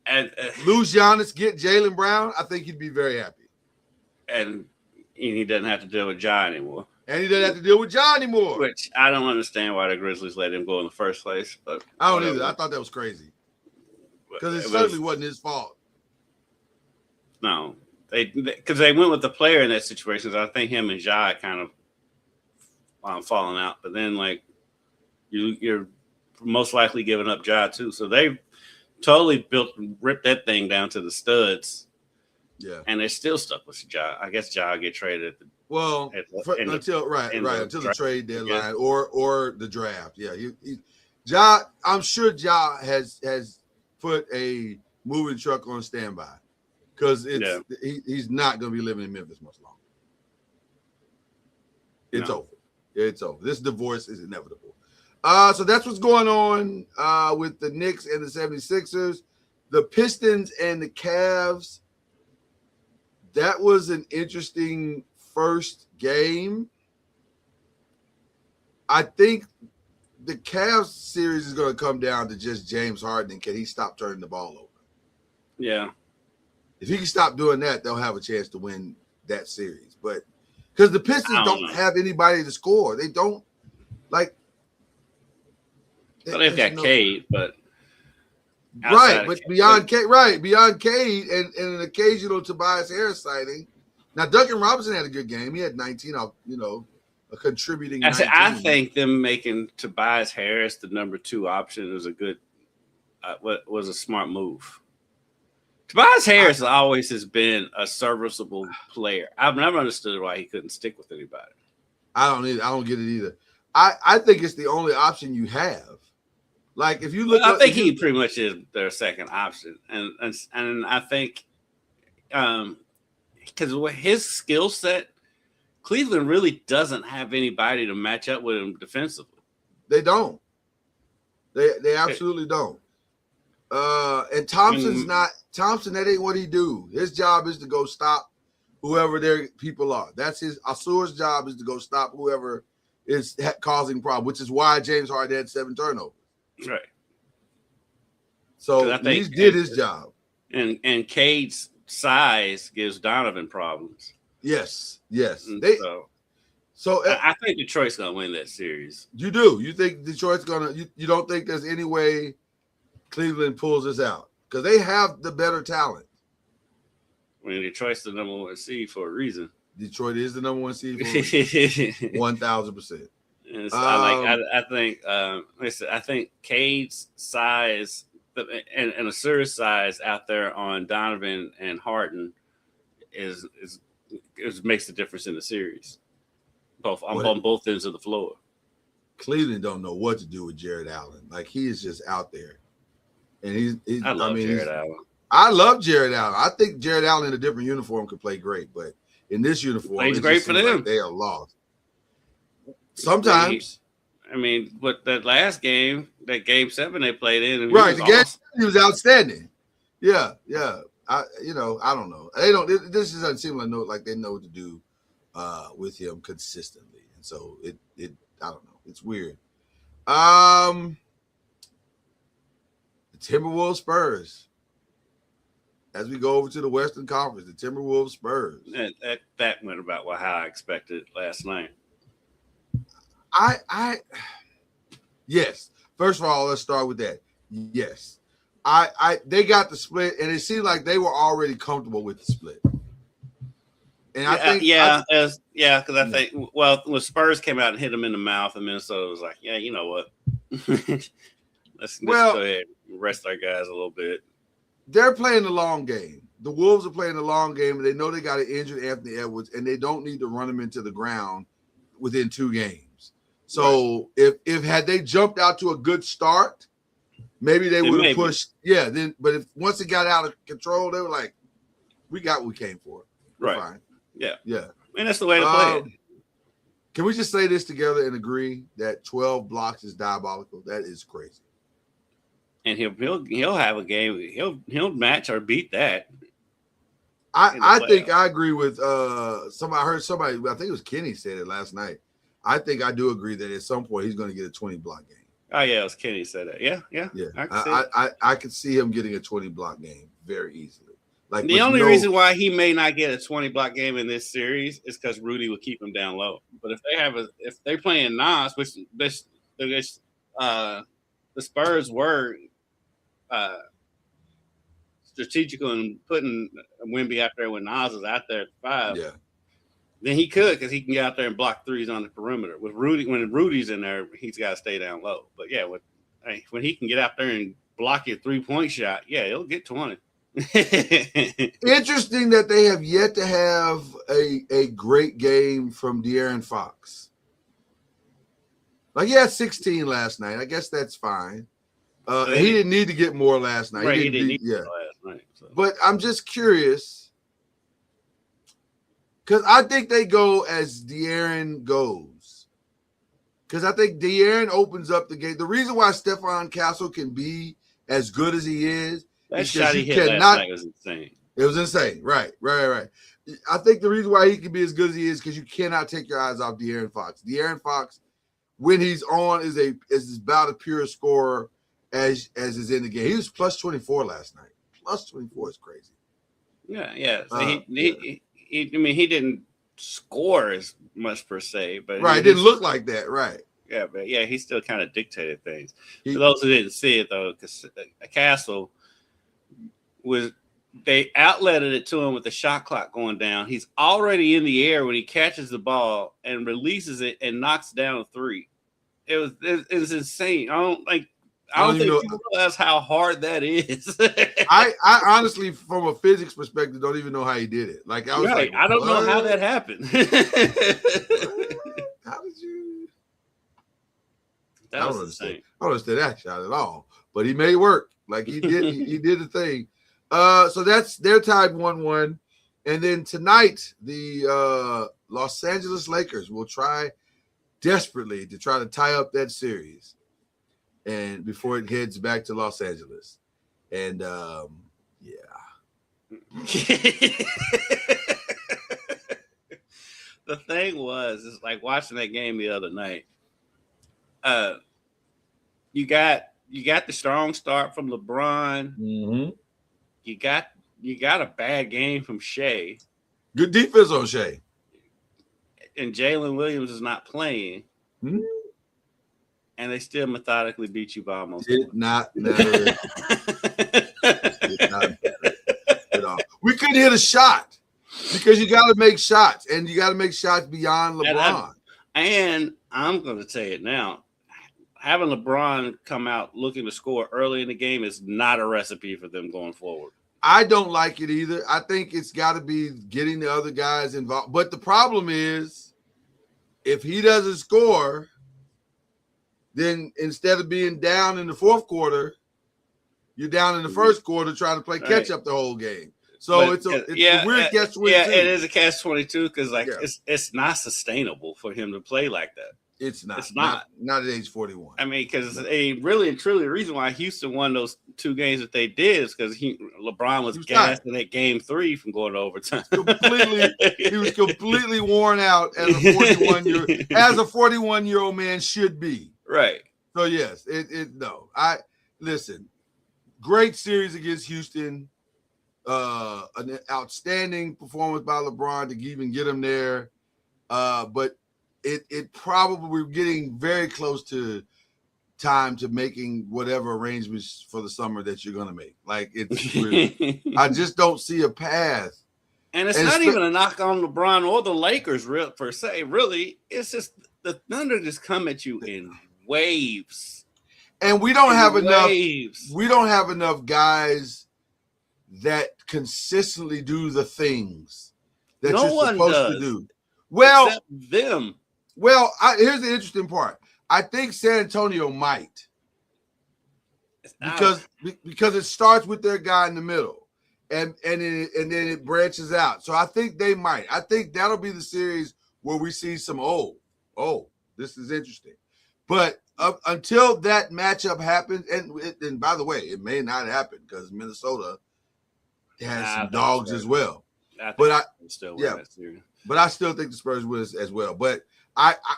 And lose Giannis, get Jaylen Brown, I think he'd be very happy. And he doesn't have to deal with Ja anymore. And he doesn't have to deal with Ja anymore. Which I don't understand why the Grizzlies let him go in the first place. But I don't either. I thought that was crazy. Because it certainly wasn't his fault. No. Because they went with the player in that situation. So I think him and Ja kind of falling out. But then, you're most likely giving up Ja too. So they totally ripped that thing down to the studs. Yeah. And they're still stuck with Ja. I guess Ja will get traded until the trade deadline or the draft. Yeah. Ja, I'm sure Ja has put a moving truck on standby because he's not going to be living in Memphis much longer. It's over. It's over. This divorce is inevitable. So that's what's going on with the Knicks and the 76ers. The Pistons and the Cavs, that was an interesting first game. I think the Cavs series is going to come down to just James Harden and can he stop turning the ball over? Yeah. If he can stop doing that, they'll have a chance to win that series. But because the Pistons don't have anybody to score, they don't like. Well, they've got Cade, but right, but beyond Cade and an occasional Tobias Harris sighting. Now Duncan Robinson had a good game. He had 19 off, a contributing. I think them making Tobias Harris the number 2 option was a good, was a smart move. Tobias Harris always has been a serviceable player. I've never understood why he couldn't stick with anybody. I don't get it either. I think it's the only option you have. Like if you look, I think he pretty much is their second option, and I think, because with his skill set, Cleveland really doesn't have anybody to match up with him defensively. They don't. They absolutely don't. And Thompson, that ain't what he do. His job is to go stop whoever their people are. That's his. Asur's job is to go stop whoever is causing problem, which is why James Harden had 7 turnovers. Right. So he did his job. And Cade's size gives Donovan problems. Yes. So I think Detroit's gonna win that series. You do? You think Detroit's gonna? You don't think there's any way Cleveland pulls this out because they have the better talent. I mean, Detroit's the number 1 seed for a reason. Detroit is the number 1 seed for 1,000%. So I think Cade's size and Asur's size out there on Donovan and Harden is makes the difference in the series. On both ends of the floor. Cleveland don't know what to do with Jared Allen. Like he is just out there, and I love Jared Allen. I love Jared Allen. I think Jared Allen in a different uniform could play great, but in this uniform, he's great for them. Like they are lost. Sometimes. But that last game, that game 7 they played in, right? He was outstanding. Yeah. I don't know. They don't. This doesn't seem like they know what to do with him consistently, and so it. I don't know. It's weird. The Timberwolves Spurs. As we go over to the Western Conference, the Timberwolves Spurs. That went about how I expected last night. Yes. First of all, let's start with that. Yes. They got the split, and it seemed like they were already comfortable with the split. And I think, because I think, when Spurs came out and hit them in the mouth, and Minnesota was like, yeah, you know what? let's go ahead and rest our guys a little bit. They're playing the long game. The Wolves are playing the long game, and they know they got an injured Anthony Edwards, and they don't need to run him into the ground within 2 games. So if had they jumped out to a good start, maybe they would have pushed. Yeah, then but if once it got out of control, they were like, we got what we came for. We're fine. Yeah. Yeah. And that's the way to play it. Can we just say this together and agree that 12 blocks is diabolical? That is crazy. And he'll have a game. He'll match or beat that. I think I agree with somebody. I heard somebody. I think it was Kenny said it last night. I think I do agree that at some point he's going to get a 20 block game. Oh yeah, it was Kenny said that. Yeah. I could see him getting a 20 block game very easily. Like the only reason why he may not get a 20 block game in this series is because Rudy will keep him down low. But if they're playing Nas, which the Spurs were strategical in putting Wemby out there when Nas is out there at 5. Yeah. Then he could, because he can get out there and block threes on the perimeter. With Rudy, when Rudy's in there, he's got to stay down low. But yeah, when he can get out there and block your 3-point shot, yeah, he'll get 20. Interesting that they have yet to have a great game from De'Aaron Fox. Like he had 16 last night. I guess that's fine. He didn't need to get more last night. Right, he didn't need more last night. So. But I'm just curious because I think they go as De'Aaron goes. Because I think De'Aaron opens up the game. The reason why Stephon Castle can be as good as he is, that shot he hit last night was insane. It was insane. Right. I think the reason why he can be as good as he is because you cannot take your eyes off De'Aaron Fox. De'Aaron Fox when he's on is about as pure a scorer as is in the game. He was plus 24 last night. Plus 24 is crazy. Yeah. So he didn't score as much per se, but right, it didn't look like that, right? Yeah, but yeah, he still kind of dictated things. For those who didn't see it though, because Castle they outletted it to him with the shot clock going down. He's already in the air when he catches the ball and releases it and knocks down a three. It was insane. I don't think people realize how hard that is. I honestly, from a physics perspective, don't even know how he did it. Like I was like, I don't know how that happened. How did you? That was insane. I don't understand that shot at all. But he made it work. Like he did. he did the thing. So they're tied 1-1, and then tonight the Los Angeles Lakers will try desperately to try to tie up that series, and before it heads back to Los Angeles, and The thing was, it's like watching that game the other night. You got the strong start from LeBron. Mm-hmm. You got a bad game from Shea. Good defense on Shea. And Jalen Williams is not playing. Mm-hmm. And they still methodically beat you by almost. Did not matter. Did not matter at all. We couldn't hit a shot because you got to make shots, and you got to make shots beyond LeBron. And I'm going to tell you now, having LeBron come out looking to score early in the game is not a recipe for them going forward. I don't like it either. I think it's got to be getting the other guys involved. But the problem is, if he doesn't score, then instead of being down in the fourth quarter, you're down in the first quarter trying to play catch up the whole game. So it's a weird catch-22. Yeah, it is a catch-22 because it's not sustainable for him to play like that. It's not. It's not at age 41. I mean, because really and truly, the reason why Houston won those two games that they did is because LeBron was gassed in that game 3 from going to overtime. He was completely worn out as a 41-year-old man should be. Right. So yes, listen. Great series against Houston. An outstanding performance by LeBron to even get him there. But it probably, we're getting very close to time to making whatever arrangements for the summer that you're going to make. Like I just don't see a path. And it's not even a knock on LeBron or the Lakers per se. Really, it's just the Thunder just come at you in waves. And we don't have enough. We don't have enough guys that consistently do the things that you're supposed to do. Well, except them. Well, here's the interesting part. I think San Antonio might, because it starts with their guy in the middle, and then it branches out. So I think they might. I think that'll be the series where we see some this is interesting. But until that matchup happens, and by the way, it may not happen because Minnesota has some dogs as well. But I still think the Spurs win as well. But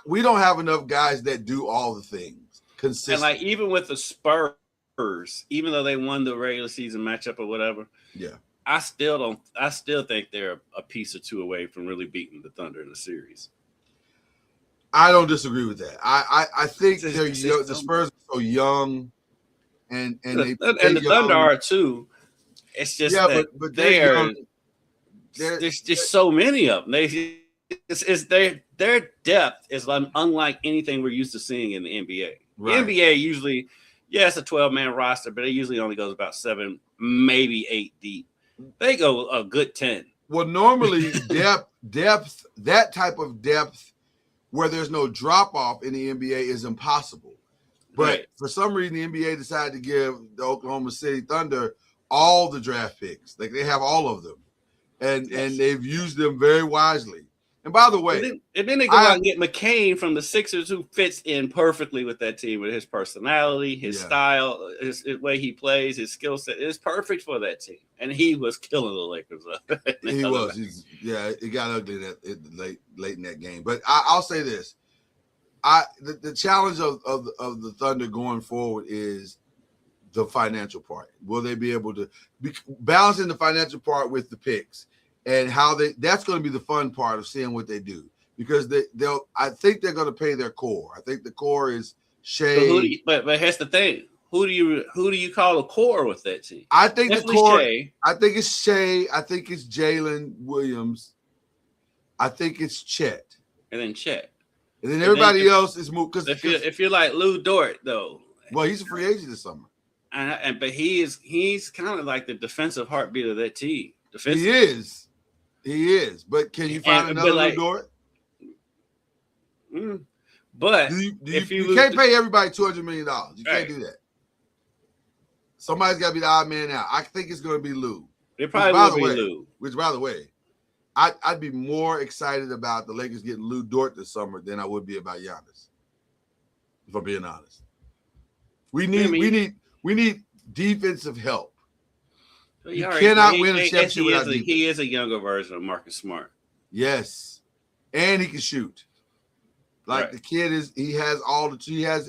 we don't have enough guys that do all the things consistently. And like even with the Spurs, even though they won the regular season matchup or whatever, I still think they're a piece or two away from really beating the Thunder in the series. I don't disagree with that. I think the Spurs are so young, and the Thunder are too. It's just but there's just so many of them. Their depth is unlike anything we're used to seeing in the NBA. Right. The NBA usually, it's a 12-man roster, but it usually only goes about 7, maybe 8 deep. They go a good 10. Well, normally depth, that type of depth where there's no drop-off in the NBA is impossible. But for some reason, the NBA decided to give the Oklahoma City Thunder all the draft picks. Like they have all of them. And they've used them very wisely. And by the way, and then they go out and get McCain from the Sixers, who fits in perfectly with that team with his personality, his style, his way he plays, his skill set is perfect for that team. And he was killing the Lakers. He was. It got ugly late in that game. But I'll say this: the challenge of the Thunder going forward is the financial part. Will they be able to be balancing the financial part with the picks and how that's going to be the fun part of seeing what they do, because I think they're going to pay their core. I think the core is Shea. But here's the thing. Who do you call a core with that team? I think Definitely the core. Shea. I think it's Shea. I think it's Jalen Williams. I think it's Chet. And then Chet. And then everybody else is moved. Because if you're like Lou Dort, though. Well, he's a free agent this summer. But he's kind of like the defensive heartbeat of that team. He is. But can you find another Lou Dort? But you can't pay everybody $200 million. You can't do that. Somebody's got to be the odd man out. I think it's going to be Lou. It probably will be Lou. Which, by the way, I'd be more excited about the Lakers getting Lou Dort this summer than I would be about Giannis. If I'm being honest, we need defensive help. You cannot win a championship without defense. He is a younger version of Marcus Smart. Yes, and he can shoot. The kid is. He has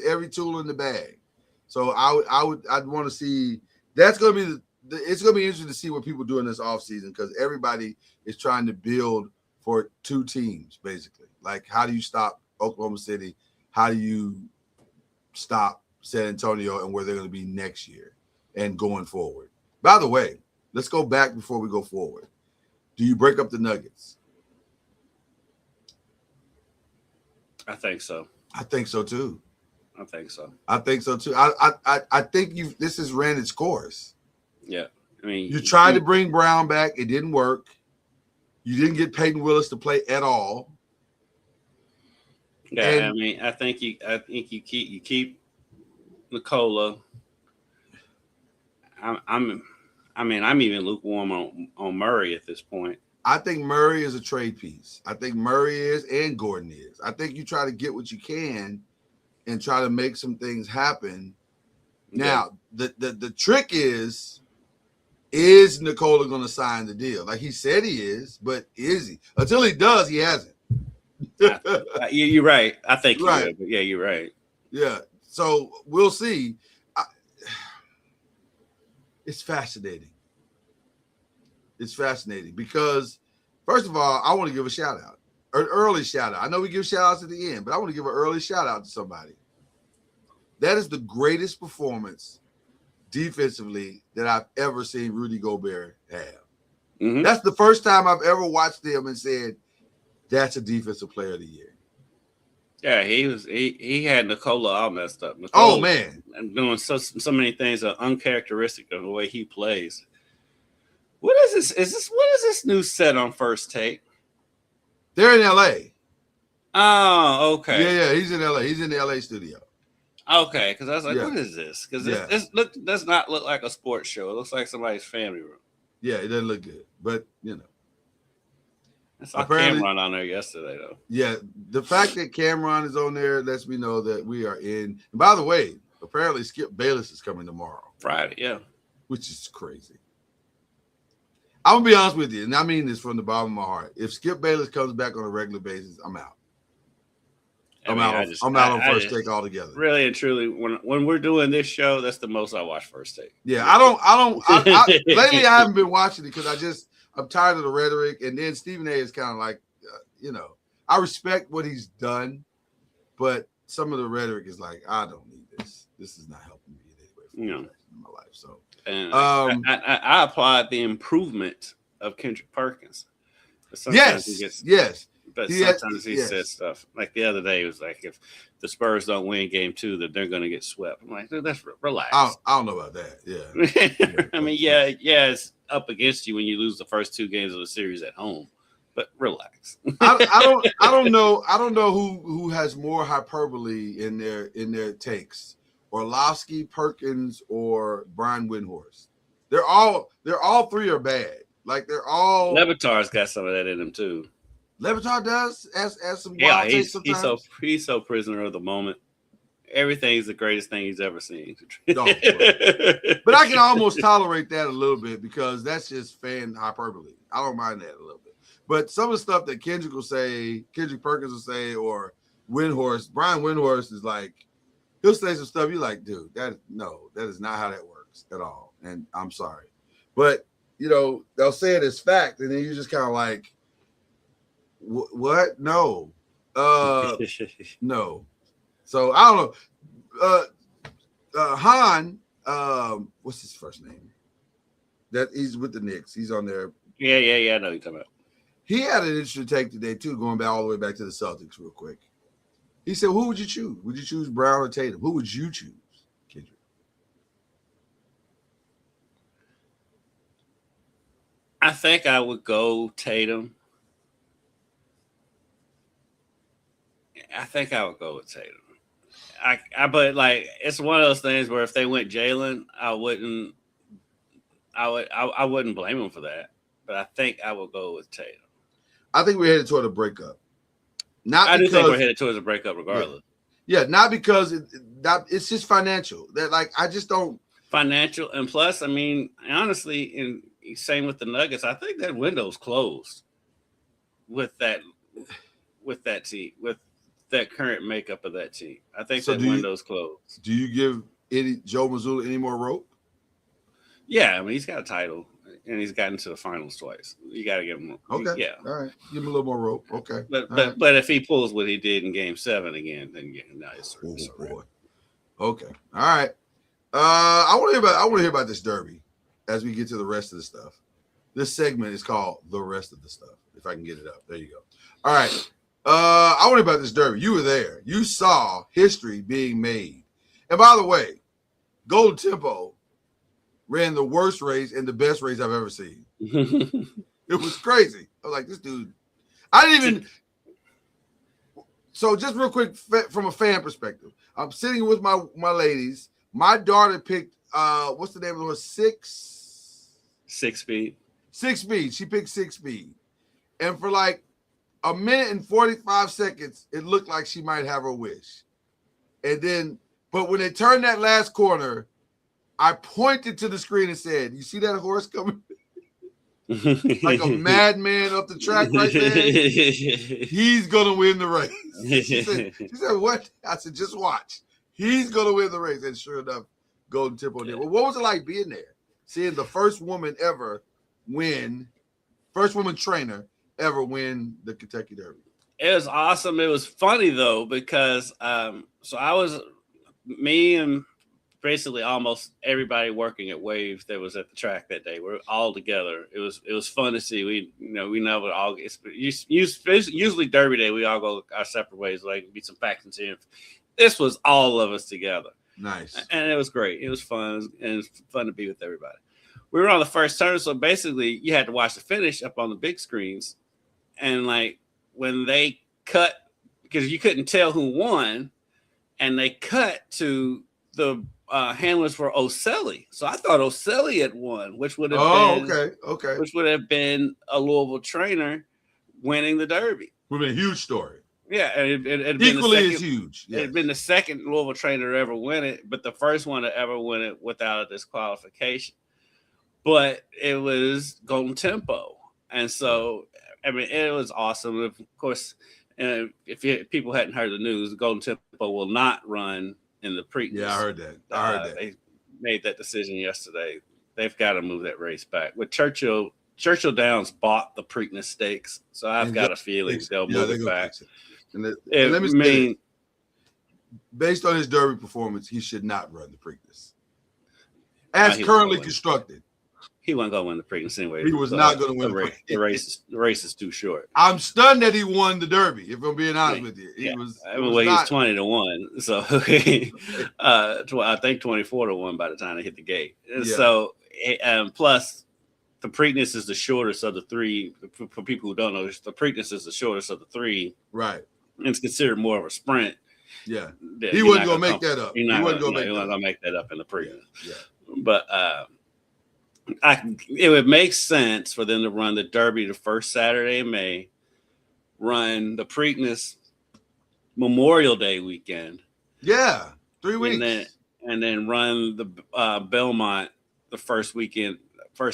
every tool in the bag. So I'd want to see. That's going to be it's going to be interesting to see what people do in this offseason, because everybody is trying to build for two teams, basically. Like, how do you stop Oklahoma City? How do you stop San Antonio and where they're going to be next year and going forward? By the way, let's go back before we go forward. Do you break up the Nuggets? I think so. I think so too. I think so too. I think this has ran its course. Yeah. I mean, you tried to bring Brown back, it didn't work. You didn't get Peyton Willis to play at all. Yeah, I think you keep Nikola. I'm even lukewarm on Murray at this point. I think Murray is a trade piece. I think Murray is, and Gordon is. I think you try to get what you can and try to make some things happen. Now, the trick is Nikola going to sign the deal? Like he said he is, but is he? Until he does, he hasn't. You're right. I think you're right. But yeah, you're right. Yeah. So we'll see. It's fascinating. It's fascinating because, first of all, I want to give a shout out, an early shout out. I know we give shout outs at the end, but I want to give an early shout out to somebody. That is the greatest performance defensively that I've ever seen Rudy Gobert have. Mm-hmm. That's the first time I've ever watched him and said, that's a defensive player of the year. Yeah, he had Nikola all messed up. Nikola, oh man, and doing so many things that are uncharacteristic of the way he plays. What is this? What is this new set on First Take? They're in LA. Oh, okay. Yeah, he's in LA. He's in the LA studio. Okay, because I was like, what is this? Because this does not look like a sports show. It looks like somebody's family room. Yeah, it doesn't look good, but you know. I saw Cameron on there yesterday, though. Yeah, the fact that Cameron is on there lets me know that we are in. And by the way, apparently Skip Bayless is coming tomorrow. Friday, yeah. Which is crazy. I'm going to be honest with you, and I mean this from the bottom of my heart. If Skip Bayless comes back on a regular basis, I'm out. I'm out on First Take altogether. Really and truly, when we're doing this show, that's the most I watch First Take. Yeah, I lately I haven't been watching it because I'm tired of the rhetoric. And then Stephen A is kind of like, I respect what he's done, but some of the rhetoric is like, I don't need this. This is not helping me in any way in my life. So, and I applaud the improvement of Kendrick Perkins. Yes. But sometimes he says stuff like the other day. It was like, if the Spurs don't win game 2, that they're going to get swept. I'm like, dude, that's relax. I don't know about that. Yeah. I mean, yeah, it's up against you when you lose the first 2 games of the series at home, but relax. I don't know who has more hyperbole in their takes, Orlovsky, Perkins, or Brian Windhorst. They're all 3 are bad. Like they're all. Levitar's got some of that in him too. Levitar does as some wild takes sometimes. He's so prisoner of the moment. Everything's the greatest thing he's ever seen. No, but I can almost tolerate that a little bit because that's just fan hyperbole. I don't mind that a little bit. But some of the stuff that Kendrick Perkins will say, or Windhorst, Brian Windhorst is like, he'll say some stuff. You're like, dude, that is not how that works at all. And I'm sorry. But, they'll say it as fact. And then you're just kind of like, what? No. No. So I don't know. Han, what's his first name? That he's with the Knicks. He's on there. Yeah. I know you're talking about. He had an interesting take today, too, going back all the way back to the Celtics real quick. He said, who would you choose? Would you choose Brown or Tatum? Who would you choose, Kendrick? I think I would go Tatum. I think I would go with Tatum. But like it's one of those things where if they went Jalen, I wouldn't blame him for that. But I think I would go with Tatum. I think we're headed toward a breakup. I do think we're headed towards a breakup, regardless. Yeah, not because it's just financial. That like I just don't financial, and plus, I mean, honestly, and same with the Nuggets. I think that window's closed with that team, with that current makeup of that team. I think that window's closed. Do you give Joe Mazzulla any more rope? Yeah, I mean, he's got a title. And he's gotten to the finals twice. You got to give him. Okay. Yeah. All right. Give him a little more rope. Okay. But if he pulls what he did in Game 7 again, then no, it's boy. Okay. All right. I want to hear about this derby as we get to the rest of the stuff. This segment is called The Rest of the Stuff. If I can get it up. There you go. All right. I want to hear about this derby. You were there. You saw history being made. And by the way, Golden Tempo ran the worst race and the best race I've ever seen. It was crazy. I was like, this dude. I didn't even. So just real quick, from a fan perspective, I'm sitting with my ladies. My daughter picked, what's the name of the horse? Six Speed. 6 Speed. She picked 6 Speed. And for like a minute and 45 seconds, it looked like she might have her wish. And then, but when they turned that last corner, I pointed to the screen and said, you see that horse coming? Like a madman up the track right there. He's going to win the race. She said, what? I said, just watch. He's going to win the race. And sure enough, Golden Tempo did. Well, what was it like being there? Seeing the first woman trainer ever win the Kentucky Derby. It was awesome. It was funny, though, because me and basically almost everybody working at BLEAV that was at the track that day. We're all together. It was fun to see. We never all usually Derby Day. We all go our separate ways. Like be some factions here. This was all of us together. Nice, and it was great. It was fun and it was fun to be with everybody. We were on the first turn, so basically you had to watch the finish up on the big screens, and like when they cut because you couldn't tell who won, and they cut to the handlers for Oselli. So I thought Oselli had won, which would have okay. Which would have been a Louisville trainer winning the Derby. Would have been a huge story. Yeah, and it equally as huge. Yes. It had been the second Louisville trainer to ever win it, but the first one to ever win it without a disqualification. But it was Golden Tempo, and so I mean it was awesome. Of course, if people hadn't heard the news, Golden Tempo will not run in the Preakness. Yeah, I heard that. They made that decision yesterday. They've got to move that race back. With Churchill Downs bought the Preakness Stakes, so I've got a feeling they'll move it back. Let me say, based on his Derby performance, he should not run the Preakness. As currently constructed. He wasn't going to win the Preakness anyway. He was not going to win the race. The race is too short. I'm stunned that he won the Derby, if I'm being honest with you. He was 20-1. So I think 24-1 by the time they hit the gate. Yeah. So plus the Preakness is the shortest of the three. For people who don't know, the Preakness is the shortest of the three. Right. And it's considered more of a sprint. Yeah. He wasn't going to make that up. He wasn't going to make that up in the Preakness. Yeah. But it would make sense for them to run the Derby the first Saturday in May, run the Preakness Memorial Day weekend. Yeah, 3 weeks. And then run the Belmont the first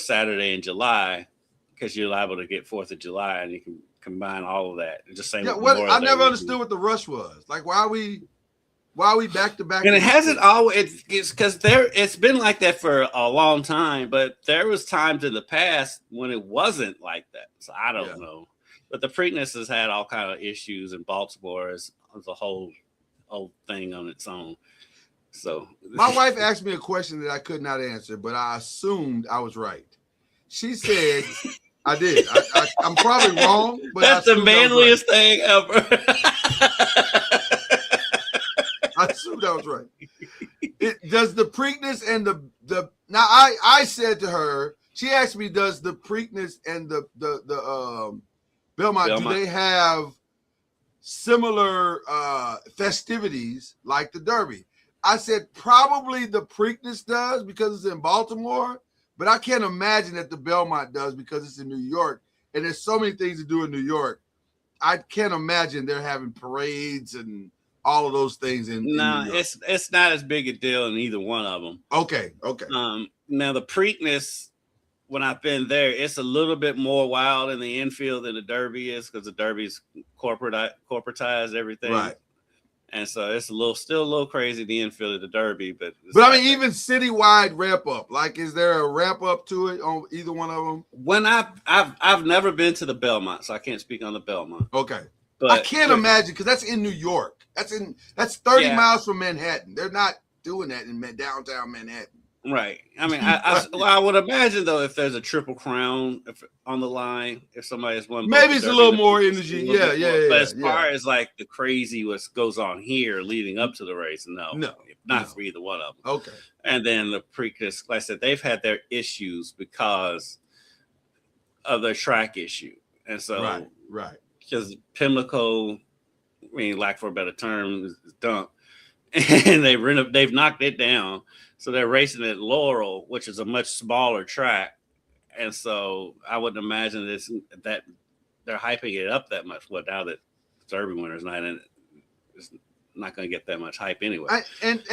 Saturday in July, because you're liable to get 4th of July, and you can combine all of that. Just saying. Yeah, I never understood what the rush was. Like, why are we back to back? And it hasn't always. It's because it's been like that for a long time. But there was times in the past when it wasn't like that. So I don't know. But the Preakness has had all kind of issues in Baltimore as a whole thing on its own. So my wife asked me a question that I could not answer, but I assumed I was right. She said, "I did. I'm probably wrong, but that's the manliest thing ever." I assumed I was right. Does the Preakness and the now I said to her, she asked me, does the Preakness and the Belmont, do they have similar festivities like the Derby? I said probably the Preakness does because it's in Baltimore, but I can't imagine that the Belmont does because it's in New York, and there's so many things to do in New York. I can't imagine they're having parades and all of those things in New York. It's not as big a deal in either one of them. Okay. Now the Preakness, when I've been there, it's a little bit more wild in the infield than the Derby is because the Derby's corporatized everything, right? And so it's still a little crazy the infield of the Derby, but I mean, even citywide ramp up. Like, is there a ramp up to it on either one of them? When I've never been to the Belmont, so I can't speak on the Belmont. Okay, but I can't imagine because that's in New York. That's 30 miles from Manhattan. They're not doing that in downtown Manhattan. Right. I mean, I would imagine though, if there's a Triple Crown on the line, if somebody's won, maybe it's a little more energy. Yeah. But as far as like the crazy what goes on here leading up to the race, not for either one of them. Okay. And then the Preakness, like I said, they've had their issues because of their track issue, and so right. Because Pimlico, I mean, lack for a better term, is dump, and they've knocked it down. So they're racing at Laurel, which is a much smaller track. And so I wouldn't imagine that they're hyping it up that much. Well, now that Derby winner's not in it, it's not going to get that much hype anyway. And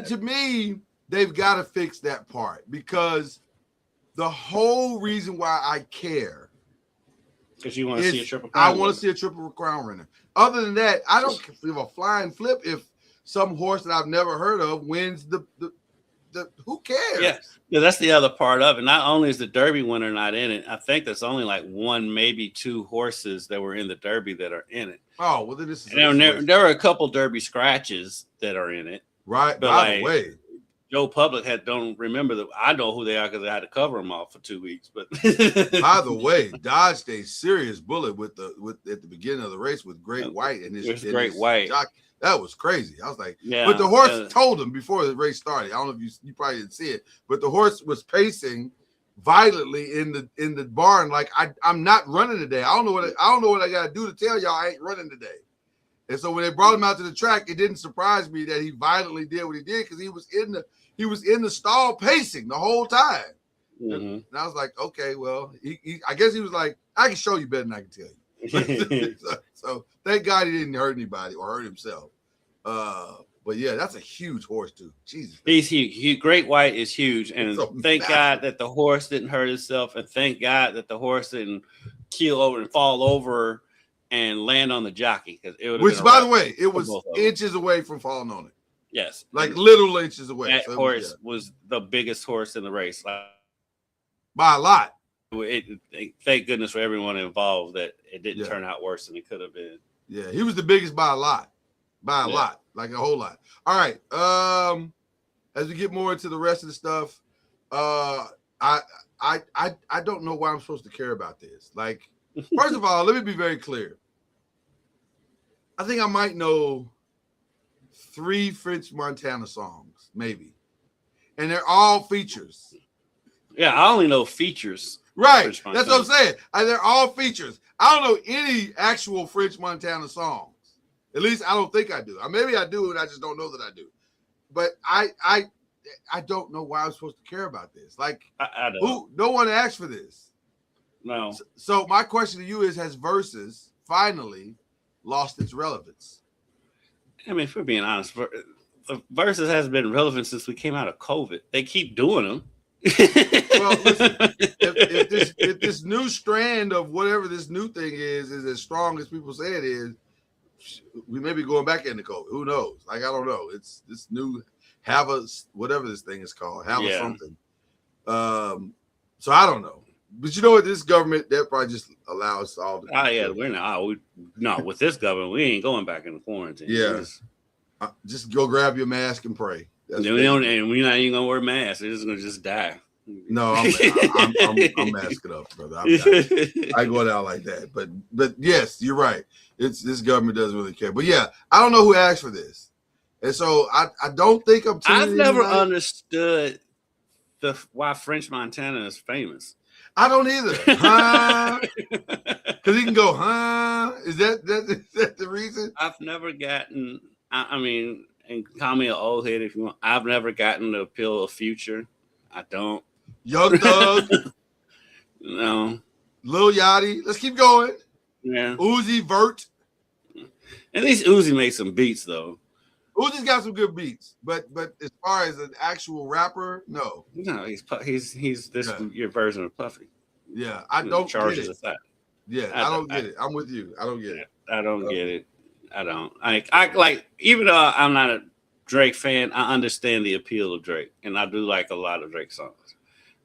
to me, they've got to fix that part because the whole reason why I care. Because you want to see a Triple Crown. I want to see a Triple Crown winner. Other than that, I don't give a flying flip if some horse that I've never heard of wins the who cares? Yeah, that's the other part of it. Not only is the Derby winner not in it, I think there's only like one, maybe two horses that were in the Derby that are in it. Oh, well, then this is. There are a couple Derby scratches that are in it. Right. But by the way, Joe Public don't remember that. I know who they are because I had to cover them all for 2 weeks. But by the way, dodged a serious bullet at the beginning of the race with Great White and his Great White. Jockey. That was crazy. I was like, but the horse told him before the race started. I don't know if you probably didn't see it, but the horse was pacing violently in the barn. Like I'm not running today. I don't know what I got to do to tell y'all I ain't running today. And so when they brought him out to the track, it didn't surprise me that he violently did what he did because he was in the stall pacing the whole time. Mm-hmm. And I was like, okay, well, I guess he was like, I can show you better than I can tell you. so thank God he didn't hurt anybody or hurt himself. But yeah, that's a huge horse too. Jesus, he's huge. Great White is huge, and thank God that the horse didn't hurt himself, and thank God that the horse didn't keel over and fall over and land on the jockey. Which, by the way, it was inches away from falling on it. Yes, like literal inches away. That horse was the biggest horse in the race, by a lot. Thank goodness for everyone involved that it didn't turn out worse than it could have been. Yeah, he was the biggest by a lot, like a whole lot. All right. As we get more into the rest of the stuff, I don't know why I'm supposed to care about this. Like, first of all, let me be very clear. I think I might know 3 French Montana songs, maybe, and they're all features. Yeah, I only know features. Right. That's what I'm saying. They're all features. I don't know any actual French Montana songs. At least I don't think I do. Maybe I do, and I just don't know that I do. But I don't know why I'm supposed to care about this. Like, I don't. No one asked for this. No. So my question to you is, has Versus finally lost its relevance? I mean, if we're being honest, Versus has been relevant since we came out of COVID. They keep doing them. Well, listen, if this new strand of whatever this new thing is as strong as people say it is, we may be going back into COVID. Who knows? Like, I don't know. It's this new whatever this thing is called, something. So I don't know. But you know what? This government, they'll probably just allow us all to. Oh yeah, we're not. No, with this government, we ain't going back into quarantine. Yeah, just go grab your mask and pray. And we're not even gonna wear masks. They're just gonna just die. No, I'm masking up, brother. I go down like that. But yes, you're right. It's this government doesn't really care. But yeah, I don't know who asked for this, and so I don't think I've never understood why French Montana is famous. I don't either. Huh? Because he can go, huh? Is that the reason? I've never gotten. I mean, and call me an old head if you want. I've never gotten the appeal of Future. I don't. Young Thug. No. Lil Yachty. Let's keep going. Yeah. Uzi Vert. At least Uzi makes some beats though. Uzi's got some good beats, but as far as an actual rapper, no. No, he's this your version of Puffy. Yeah, I don't charges get it. That. Yeah, I don't get it. I'm with you. I don't get it. I don't get it. I don't. I like, even though I'm not a Drake fan, I understand the appeal of Drake, and I do like a lot of Drake songs.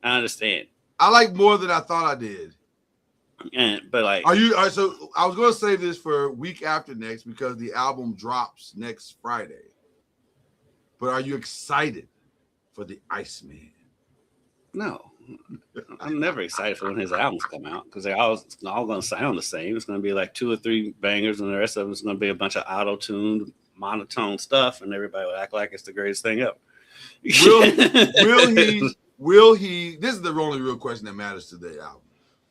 I understand. I like more than I thought I did. But like, so I was going to save this for week after next because the album drops next Friday. But are you excited for the Iceman? No, I'm never excited for when his albums come out because they're all going to sound the same. It's going to be like 2 or 3 bangers, and the rest of it's going to be a bunch of auto-tuned, monotone stuff, and everybody will act like it's the greatest thing ever. Will he? This is the only real question that matters to the album.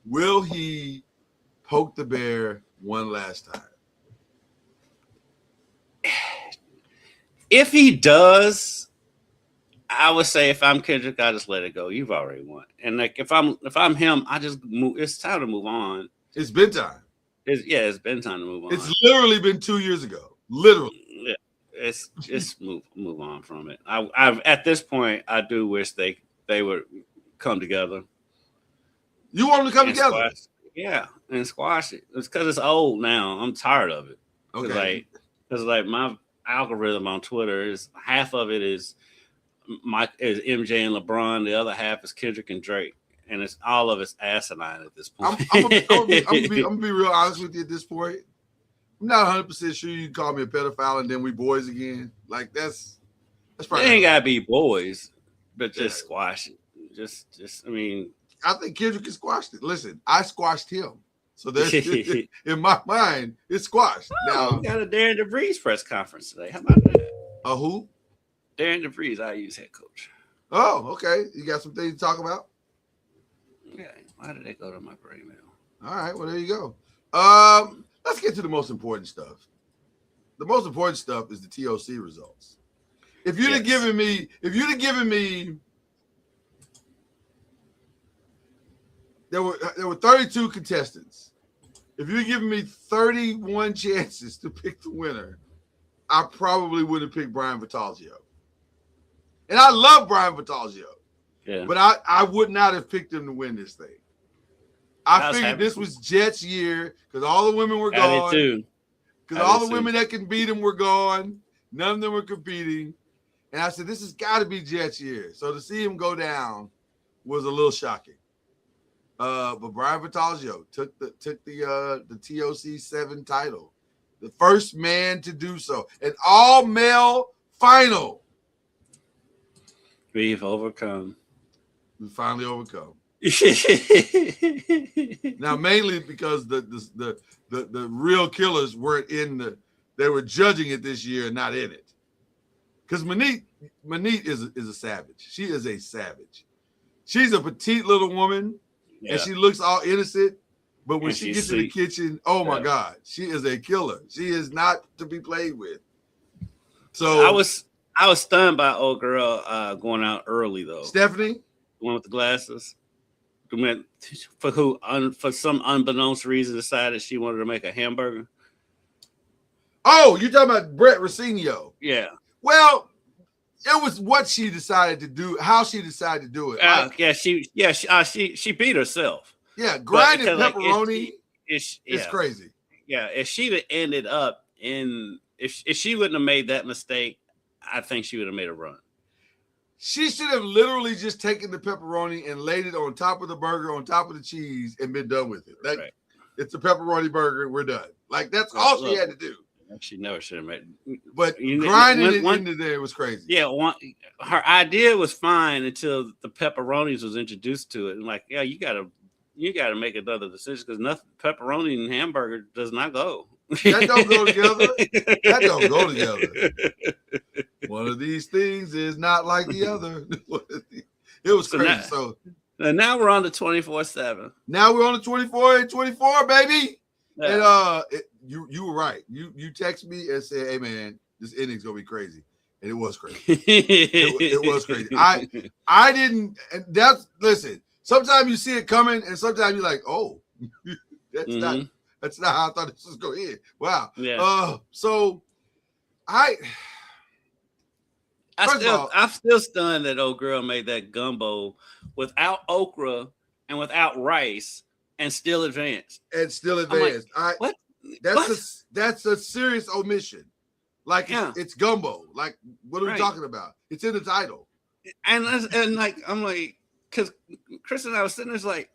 Will he poke the bear one last time? If he does, I would say if I'm Kendrick, I just let it go. You've already won. And like if I'm him, I just move. It's time to move on. It's been time. It's been time to move on. It's literally been 2 years ago. Literally. Yeah. It's just move on from it. I've at this point, I do wish they would come together. You want them to come together? Yeah, and squash it. It's because it's old now. I'm tired of it. Okay. Because like my algorithm on Twitter is half of it is MJ and LeBron, the other half is Kendrick and Drake, and it's all of it's asinine at this point. I'm gonna be real honest with you at this point. I'm not 100% sure you can call me a pedophile and then we boys again. Like that's probably. It ain't gotta be boys, but just squash it. Just I mean. I think Kendrick has squashed it. Listen, I squashed him. So there's in my mind, it's squashed. Now we got a Darren DeVries press conference today. How about that? Who? Darren DeVries, IU's head coach. Oh, okay. You got some things to talk about? Yeah. Why did they go to my brain mail? All right. Well, there you go. Let's get to the most important stuff. The most important stuff is the TOC results. If you'd have given me, there were 32 contestants. If you're giving me 31 chances to pick the winner, I probably would have picked Brian Vitalgio. And I love Brian Vitalgio. Yeah. But I would not have picked him to win this thing. I figured this was Jets' year because all the women were gone. Because all the women that can beat him were gone. None of them were competing. And I said, this has got to be Jets' year. So to see him go down was a little shocking. But Brian Vitalgio took the TOC 7 title, the first man to do so, an all-male final. We've overcome. We finally overcome. Now, mainly because the real killers weren't they were judging it this year and not in it. Because Manit is a savage. She is a savage. She's a petite little woman. Yeah. And she looks all innocent, but when she gets in the kitchen, oh my God, she is a killer. She is not to be played with. So I was stunned by old girl going out early though. Stephanie, the one with the glasses, for some unbeknownst reason decided she wanted to make a hamburger. Oh, you're talking about Brett Rossino? Yeah. Well, It was what she decided to do, how she decided to do it. She beat herself. Yeah, grinding pepperoni is crazy. Yeah, if she'd have ended up if she wouldn't have made that mistake, I think she would have made a run. She should have literally just taken the pepperoni and laid it on top of the burger, on top of the cheese, and been done with it. Right. It's a pepperoni burger. We're done. Like, that's all she had to do. She never should have made it. But grinding it into there was crazy. Yeah, her idea was fine until the pepperonis was introduced to it. And like, yeah, you gotta make another decision because nothing pepperoni and hamburger does not go. That don't go together. That don't go together. One of these things is not like the other. It was crazy. And now we're on the 24/7. Now we're on the 24/24, baby. Yeah. And you were right. You text me and said, "Hey man, this inning's gonna be crazy," and it was crazy. it was crazy. I didn't. And listen. Sometimes you see it coming, and sometimes you're like, "Oh, that's not how I thought this was going to end." Wow. Yeah. So I'm still stunned that old girl made that gumbo without okra and without rice and still advanced. Like, what? That's a serious omission. Like it's gumbo. Like, what are we talking about? It's in the title. And like I'm like, because Chris and I was sitting there like,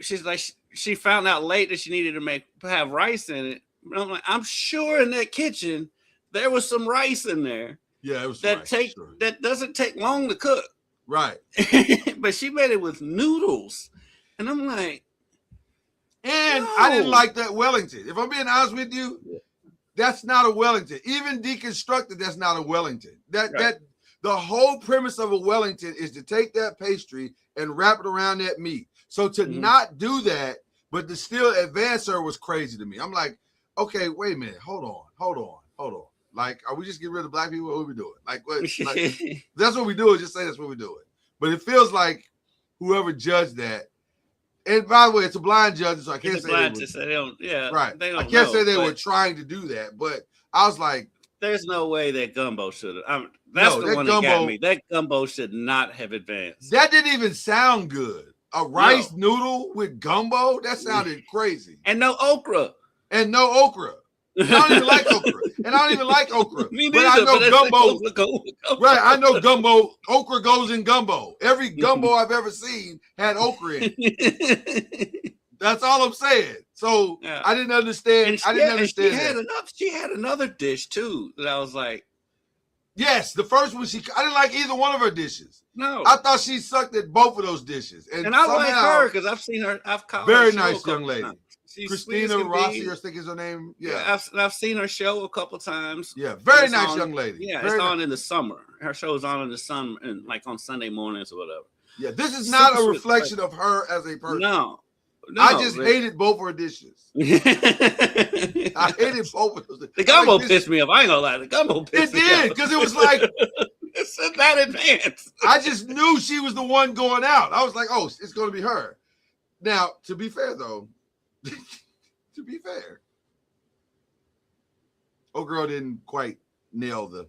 she's like, she found out late that she needed to have rice in it. I'm like, I'm sure in that kitchen there was some rice in there. Yeah, it was that doesn't take long to cook. Right. But she made it with noodles. And I'm like, and no. I didn't like that Wellington. If I'm being honest with you, that's not a Wellington. Even deconstructed, that's not a Wellington. That the whole premise of a Wellington is to take that pastry and wrap it around that meat. So to not do that, but to still advance her was crazy to me. I'm like, okay, wait a minute. Hold on. Like, are we just getting rid of black people? What are we doing? Like, what? Like, that's what we do. Is just say that's what we're doing. But it feels like whoever judged that. And by the way, it's a blind judge, so I can't say they don't. Yeah, right. I can't say they were trying to do that, but I was like, "There's no way that gumbo should have." That's the one that got me. That gumbo should not have advanced. That didn't even sound good. A rice noodle with gumbo? That sounded crazy. And no okra. I don't even like okra. And I don't even like okra. Me but neither, I know gumbo. Right. I know gumbo. Okra goes in gumbo. Every gumbo I've ever seen had okra in it. That's all I'm saying. So I didn't understand. She had another dish too that I was like, yes, the first one I didn't like either one of her dishes. No, I thought she sucked at both of those dishes. And I like her because I've seen her. I've called very her nice young lady. Christina Rossi, I think is her name. Yeah, I've seen her show a couple times. Yeah, very nice young lady. Yeah, it's on in the summer. Her show is on in the summer, and like on Sunday mornings or whatever. Yeah, this is not a reflection of her as a person. No, I just hated both her dishes. I hated both of those. The gumbo pissed me off. I ain't gonna lie. The gumbo pissed me off. It did, because it was like it's that advanced. I just knew she was the one going out. I was like, oh, it's gonna be her. Now, to be fair though, old girl didn't quite nail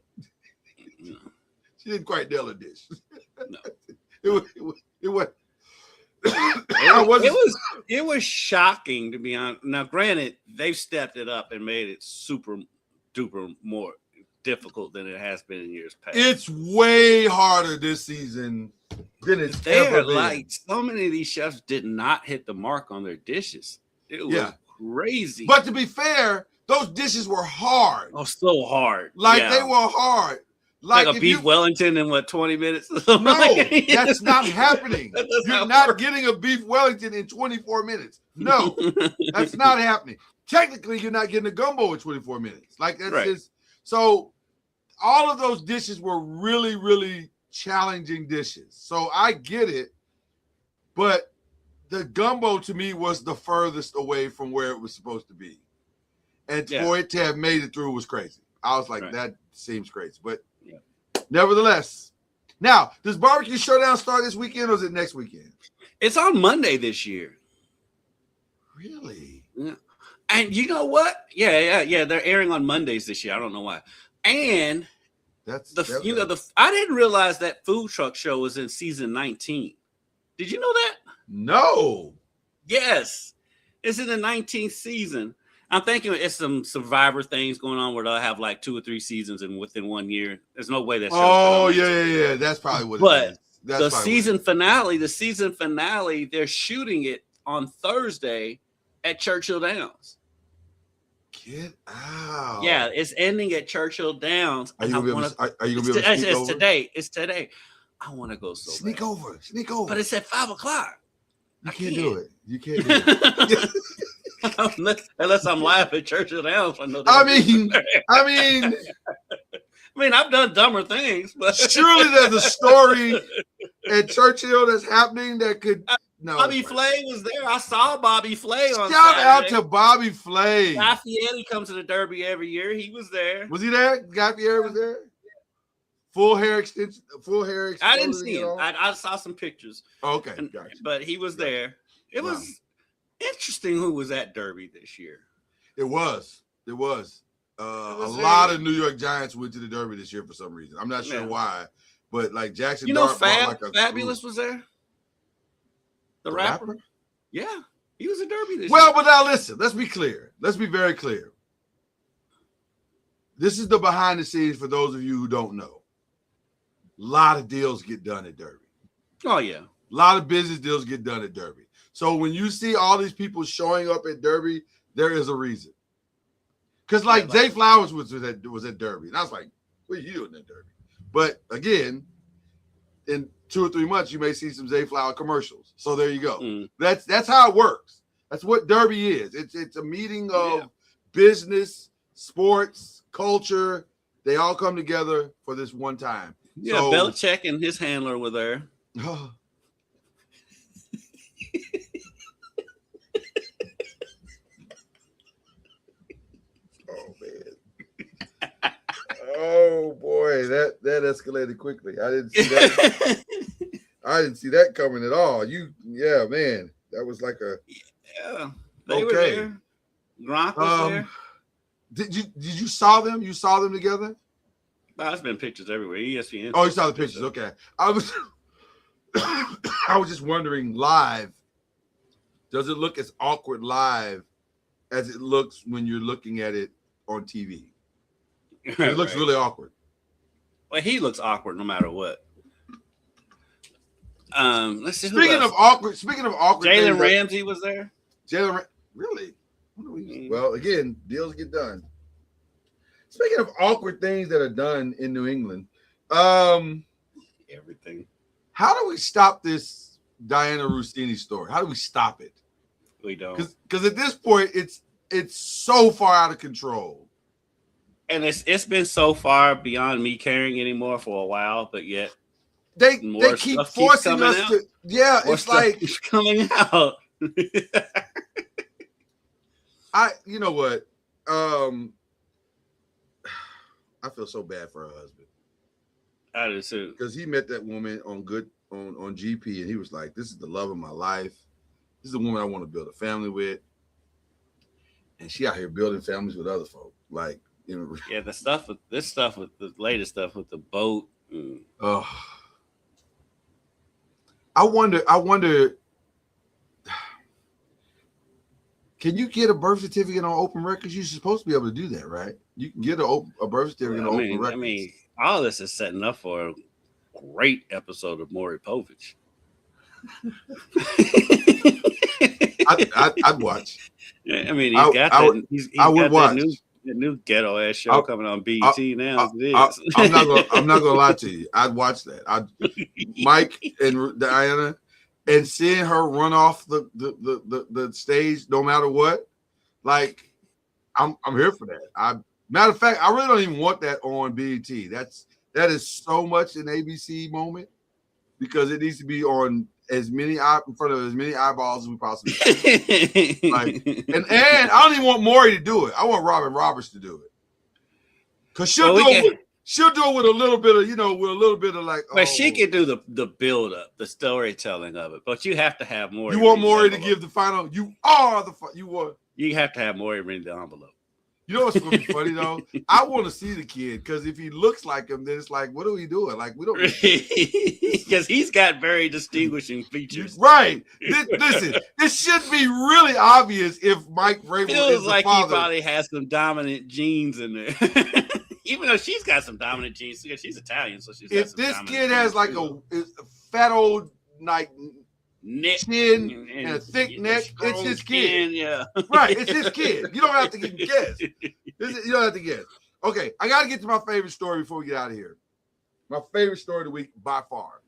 she didn't quite nail the dish. No. It was shocking, to be honest. Now, granted, they've stepped it up and made it super duper more difficult than it has been in years past. It's way harder this season than it's ever been. Like, so many of these chefs did not hit the mark on their dishes. It was crazy. But to be fair, those dishes were hard. Oh, so hard. Like they were hard. Like a beef Wellington in 20 minutes? No, that's not happening. You're not getting a beef Wellington in 24 minutes. No, that's not happening. Technically, you're not getting a gumbo in 24 minutes. Like that's just so. All of those dishes were really, really challenging dishes. So I get it, but the gumbo to me was the furthest away from where it was supposed to be, and for it to have made it through was crazy. I was like, that seems crazy, but. Nevertheless, now does Barbecue Showdown start this weekend or is it next weekend? It's on Monday this year. Really? Yeah. And you know what? Yeah. They're airing on Mondays this year. I don't know why. And I didn't realize that food truck show was in season 19. Did you know that? No. Yes, it's in the 19th season. I'm thinking it's some Survivor things going on where they'll have like 2 or 3 seasons and within 1 year. There's no way that. Oh yeah. That's probably what it is. That's the season finale, they're shooting it on Thursday at Churchill Downs. Get out. Yeah, it's ending at Churchill Downs. Are you gonna be able to sneak over? It's today. I want to go so sneak bad. over. But it's at 5 o'clock. You can't do it. You can't do it. Unless I'm live at Churchill Downs. I mean, I've done dumber things, but surely there's a story at Churchill that's happening that could. No, Bobby Flay was there. I saw Bobby Flay on Shout Saturday. out to Bobby Flay. Guy Fieri comes to the Derby every year. He was there. Was he there? Guy Fieri was there. Full hair extension. I didn't see him. I saw some pictures. Okay, gotcha. But he was there. It was interesting who was at Derby this year. It was. A lot of New York Giants went to the Derby this year for some reason. I'm not sure why, but like Jackson. Fabulous was there. The rapper? Yeah, he was a Derby this year. Well, but now listen, let's be clear. Let's be very clear. This is the behind the scenes for those of you who don't know. A lot of deals get done at Derby. Oh, yeah. A lot of business deals get done at Derby. So when you see all these people showing up at Derby, there is a reason. Because Zay Flowers was at Derby. And I was like, what are you doing at Derby? But again, in 2 or 3 months, you may see some Zay Flower commercials. So there you go. That's how it works. That's what Derby is. It's a meeting of business, sports, culture. They all come together for this one time. Yeah, so, Belichick and his handler were there. Oh. Oh man. Oh boy, that escalated quickly. I didn't see that. I didn't see that coming at all. Man, that was like a They were there. Gronk was there. Did you saw them? You saw them together? There's been pictures everywhere. ESPN. Oh, you saw the pictures. Okay. I was just wondering live, does it look as awkward live as it looks when you're looking at it on TV? It looks really awkward. Well, he looks awkward no matter what. Let's see. Speaking of awkward, Jalen Ramsey was there. Really? Well, again, deals get done. Speaking of awkward things that are done in New England, everything. How do we stop this Diana Rossini story? How do we stop it? We don't. Because at this point, it's so far out of control. And it's been so far beyond me caring anymore for a while, but yet they keep forcing us to. Yeah, it's like it's coming out. You know what? I feel so bad for her husband. I do too. Because he met that woman on GP, and he was like, "This is the love of my life. This is the woman I want to build a family with." And she out here building families with other folk. Like, yeah, the latest stuff with the boat. Oh, I wonder. Can you get a birth certificate on open records? You're supposed to be able to do that, right? You can get a birth certificate on open records. I mean, all this is setting up for a great episode of Maury Povich. I'd watch. I mean, he's got that new ghetto ass show coming on BET now. I'm not gonna lie to you. I'd watch that. Mike and Diana. And seeing her run off the stage, no matter what, like I'm here for that. Matter of fact, I really don't even want that on BET. That is so much an ABC moment because it needs to be on in front of as many eyeballs as we possibly can. and I don't even want Maury to do it. I want Robin Roberts to do it because she'll do it with a little bit of, like. But she can do the build up, the storytelling of it. But you have to have Maury. You want Maury to give the final. You have to have Maury ring the envelope. You know what's gonna be funny though? I want to see the kid because if he looks like him, then it's like, what are we doing? Like we don't, because he's got very distinguishing features. Right. Listen, this should be really obvious if Mike Vrabel Feels is the like father. he probably has some dominant genes in there. Even though she's got some dominant genes, because she's Italian, so she's. If this kid has like a fat old like neck chin and a thick neck, it's his kid. Yeah, right. It's his kid. You don't have to guess. You don't have to guess. Okay, I got to get to my favorite story before we get out of here. My favorite story of the week by far.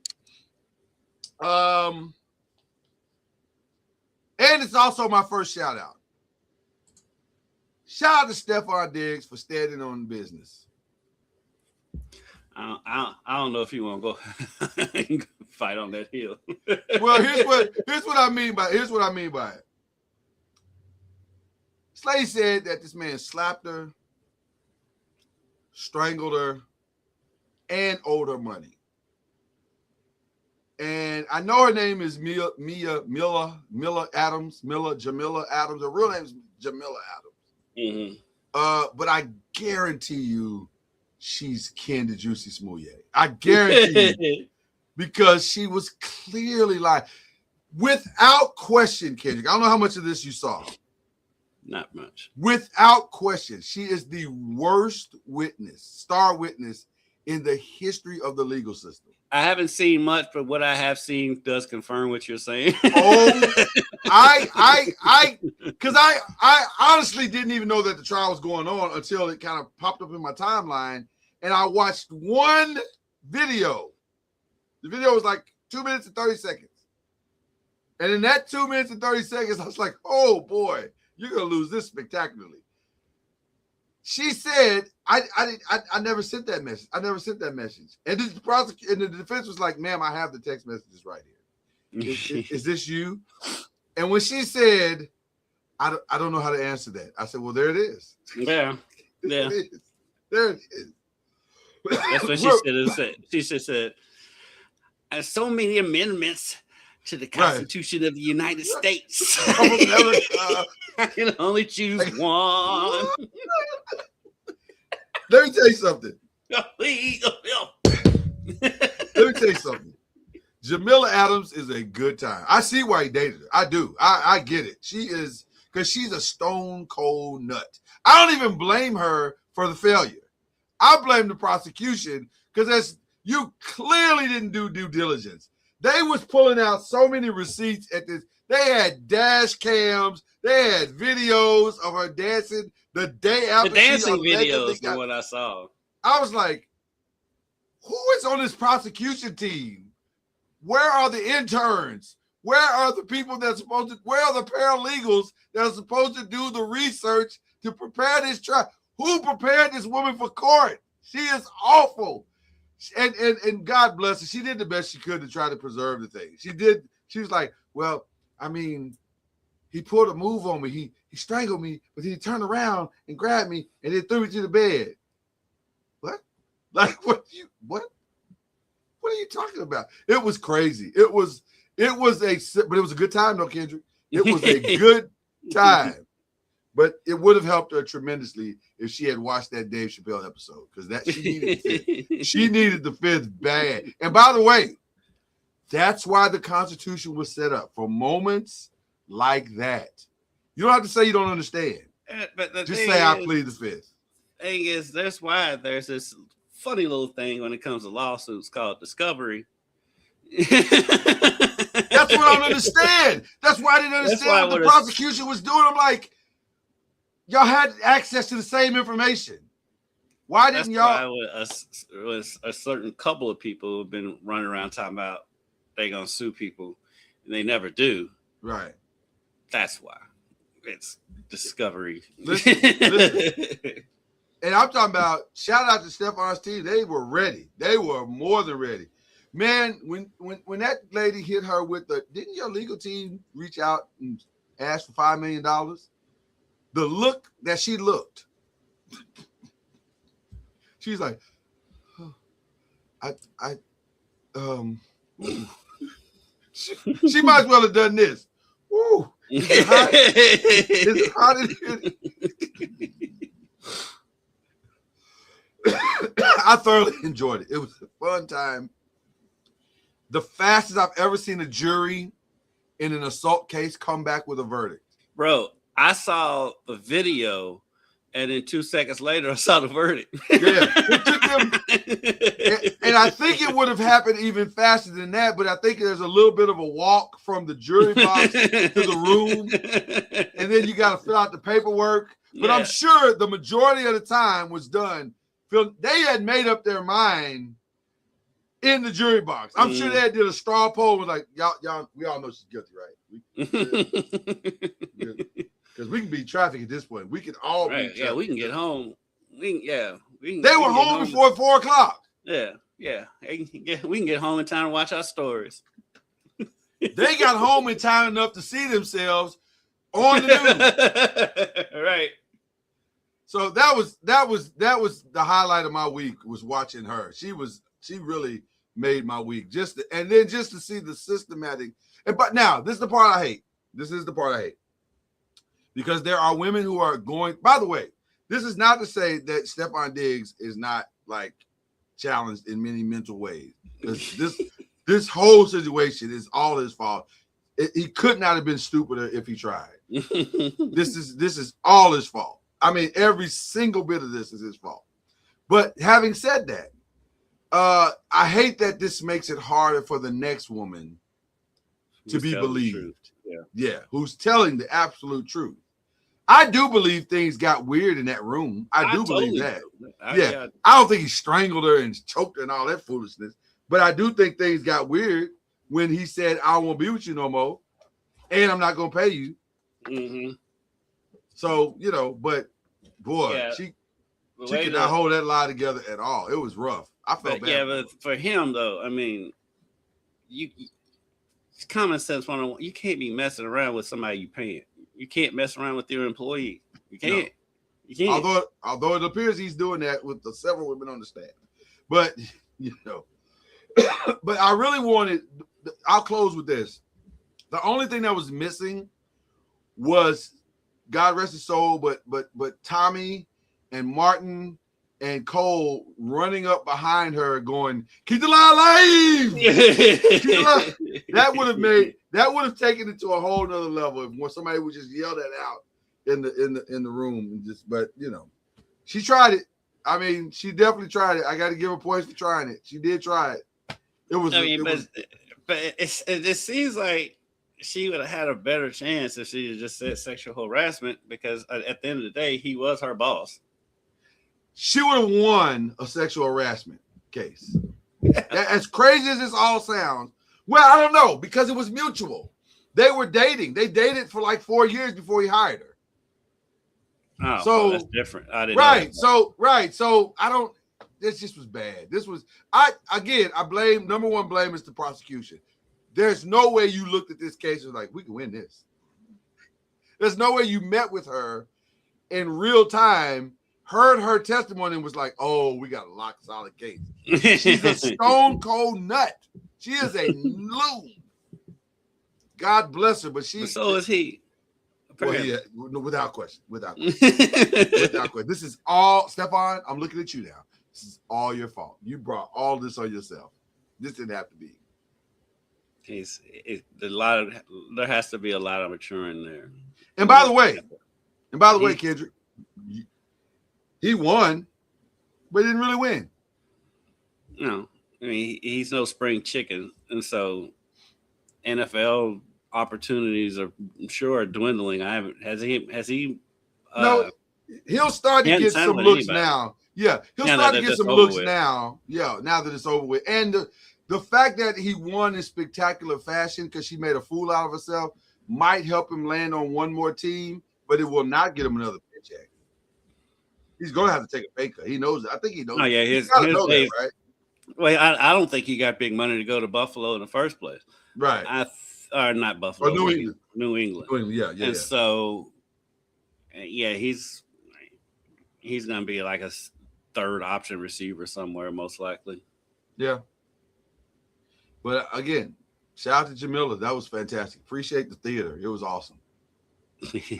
And it's also my first shout out. Shout out to Stephon Diggs for standing on business. I don't know if you want to go fight on that hill. Well, here's what I mean by it. Slade said that this man slapped her, strangled her, and owed her money. And I know her name is Jamila Adams. Her real name is Jamila Adams. Mm-hmm. But I guarantee you she's kin to Juicy Smouye. I guarantee you. Because she was clearly like, without question, Kendrick. I don't know how much of this you saw. Not much. Without question, she is the worst star witness in the history of the legal system. I haven't seen much, but what I have seen does confirm what you're saying. Oh, because I honestly didn't even know that the trial was going on until it kind of popped up in my timeline, and I watched one video. The video was like 2 minutes and 30 seconds. And in that 2 minutes and 30 seconds, I was like, oh boy, you're going to lose this spectacularly. She said, I never sent that message. I never sent that message. And the defense was like, ma'am, I have the text messages right here. Is this you? And when she said, I don't know how to answer that, I said, well, there it is. Yeah. Yeah. There it is. That's what she said. She said, there's so many amendments to the Constitution of the United States. I can only choose one. Let me tell you something. Let me tell you something. Jamila Adams is a good time. I see why he dated her. I do. I get it. She is, because she's a stone cold nut. I don't even blame her for the failure. I blame the prosecution because you clearly didn't do due diligence. They was pulling out so many receipts at this. They had dash cams. They had videos of her dancing the day after. The dancing videos is what I saw. I was like, who is on this prosecution team? Where are the interns? Where are the people where are the paralegals that are supposed to do the research to prepare this trial? Who prepared this woman for court? She is awful. And God bless her. She did the best she could to try to preserve the thing. She did. She was like, well, I mean, he pulled a move on me. He strangled me, but then he turned around and grabbed me and then threw me to the bed. What? Like, what are you talking about? It was crazy. But it was a good time though, Kendrick. It was a good time. But it would have helped her tremendously if she had watched that Dave Chappelle episode, because she needed the fifth bad. And by the way, that's why the Constitution was set up, for moments like that. You don't have to say you don't understand. But just say I plead the fifth. Thing is, that's why there's this funny little thing when it comes to lawsuits called discovery. That's what I don't understand. That's why I didn't understand what the prosecution was doing. I'm like, y'all had access to the same information. Why didn't y'all? Was a certain couple of people who've been running around talking about they're gonna sue people, and they never do. Right. That's why it's discovery. Listen. And I'm talking about, shout out to Stephon's team. They were ready. They were more than ready. Man, when that lady hit her with didn't your legal team reach out and ask for $5 million? The look that she looked, she's like, she might as well have done this. Ooh, is it hot in here? I thoroughly enjoyed it. It was a fun time. The fastest I've ever seen a jury in an assault case come back with a verdict. Bro, I saw the video, and then 2 seconds later, I saw the verdict. Yeah, it took them, and I think it would have happened even faster than that. But I think there's a little bit of a walk from the jury box to the room, and then you got to fill out the paperwork. But Yeah. I'm sure the majority of the time was done. They had made up their mind in the jury box. I'm sure they did a straw poll. Was like, y'all, we all know she's guilty, right? Because we can beat traffic at this point. We can all Right. beat Yeah, traffic. we can get home. We can They were home before 4 o'clock. Yeah. We can get home in time to watch our stories. They got home in time enough to see themselves on the news. Right. So that was the highlight of my week, was watching her. She really made my week. Just to see the systematic. But now this is the part I hate. Because there are women who are going. By the way, this is not to say that Stephon Diggs is not like challenged in many mental ways. This whole situation is all his fault. He could not have been stupider if he tried. This is all his fault. I mean, every single bit of this is his fault. But having said that, I hate that this makes it harder for the next woman to be believed. Yeah, who's telling the absolute truth. I do believe things got weird in that room. I do totally believe that. do. I don't think he strangled her and choked her and all that foolishness. But I do think things got weird when he said, I won't be with you no more, and I'm not going to pay you. Mm-hmm. So, but boy, she could not hold that lie together at all. It was rough. I felt bad. Yeah, but for him, though, I mean, it's common sense. You can't be messing around with somebody you paying. You can't mess around with your employee. You can't. No. You can't. Although it appears he's doing that with the several women on the staff. But, but I really wanted, I'll close with this. The only thing that was missing was, God rest his soul, but Tommy and Martin and Cole running up behind her going, keep the line alive! That would have taken it to a whole nother level if somebody would just yell that out in the room. But she tried it. I mean, she definitely tried it. I got to give her points for trying it. She did try it. But it seems like she would have had a better chance if she had just said sexual harassment, because at the end of the day, he was her boss. She would have won a sexual harassment case. As crazy as this all sounds, well, I don't know, because it was mutual. They were dating. They dated for like 4 years before he hired her. Oh, so that's different. I didn't know that. So I don't. This just was bad. This was I blame, number one blame is the prosecution. There's no way you looked at this case and was like, we can win this. There's no way you met with her in real time, heard her testimony, and was like, oh, we got a lock solid case. She's a stone cold nut. She is a loon. God bless her, but so is he. Well, yeah, without question. Without question. This is all, Stephon, I'm looking at you now. This is all your fault. You brought all this on yourself. This didn't have to be. There has to be a lot of maturing there. And by the way, Kendrick, he won, but he didn't really win. No, I mean, he's no spring chicken, and so NFL opportunities are, I'm sure, dwindling. Has he? No, he'll start to get some looks now. Yeah, he'll start to get some looks now. Yeah, now that it's over with. And the fact that he won in spectacular fashion because she made a fool out of herself might help him land on one more team, but it will not get him another paycheck. He's going to have to take a pay cut. He knows it. I think he knows. Oh yeah, he's got to know that, right? Well, I don't think he got big money to go to Buffalo in the first place. Right. Or not Buffalo. Or New England. New England. Yeah. And so, yeah, he's going to be like a third option receiver somewhere, most likely. Yeah. But again, shout out to Jamila. That was fantastic. Appreciate the theater. It was awesome.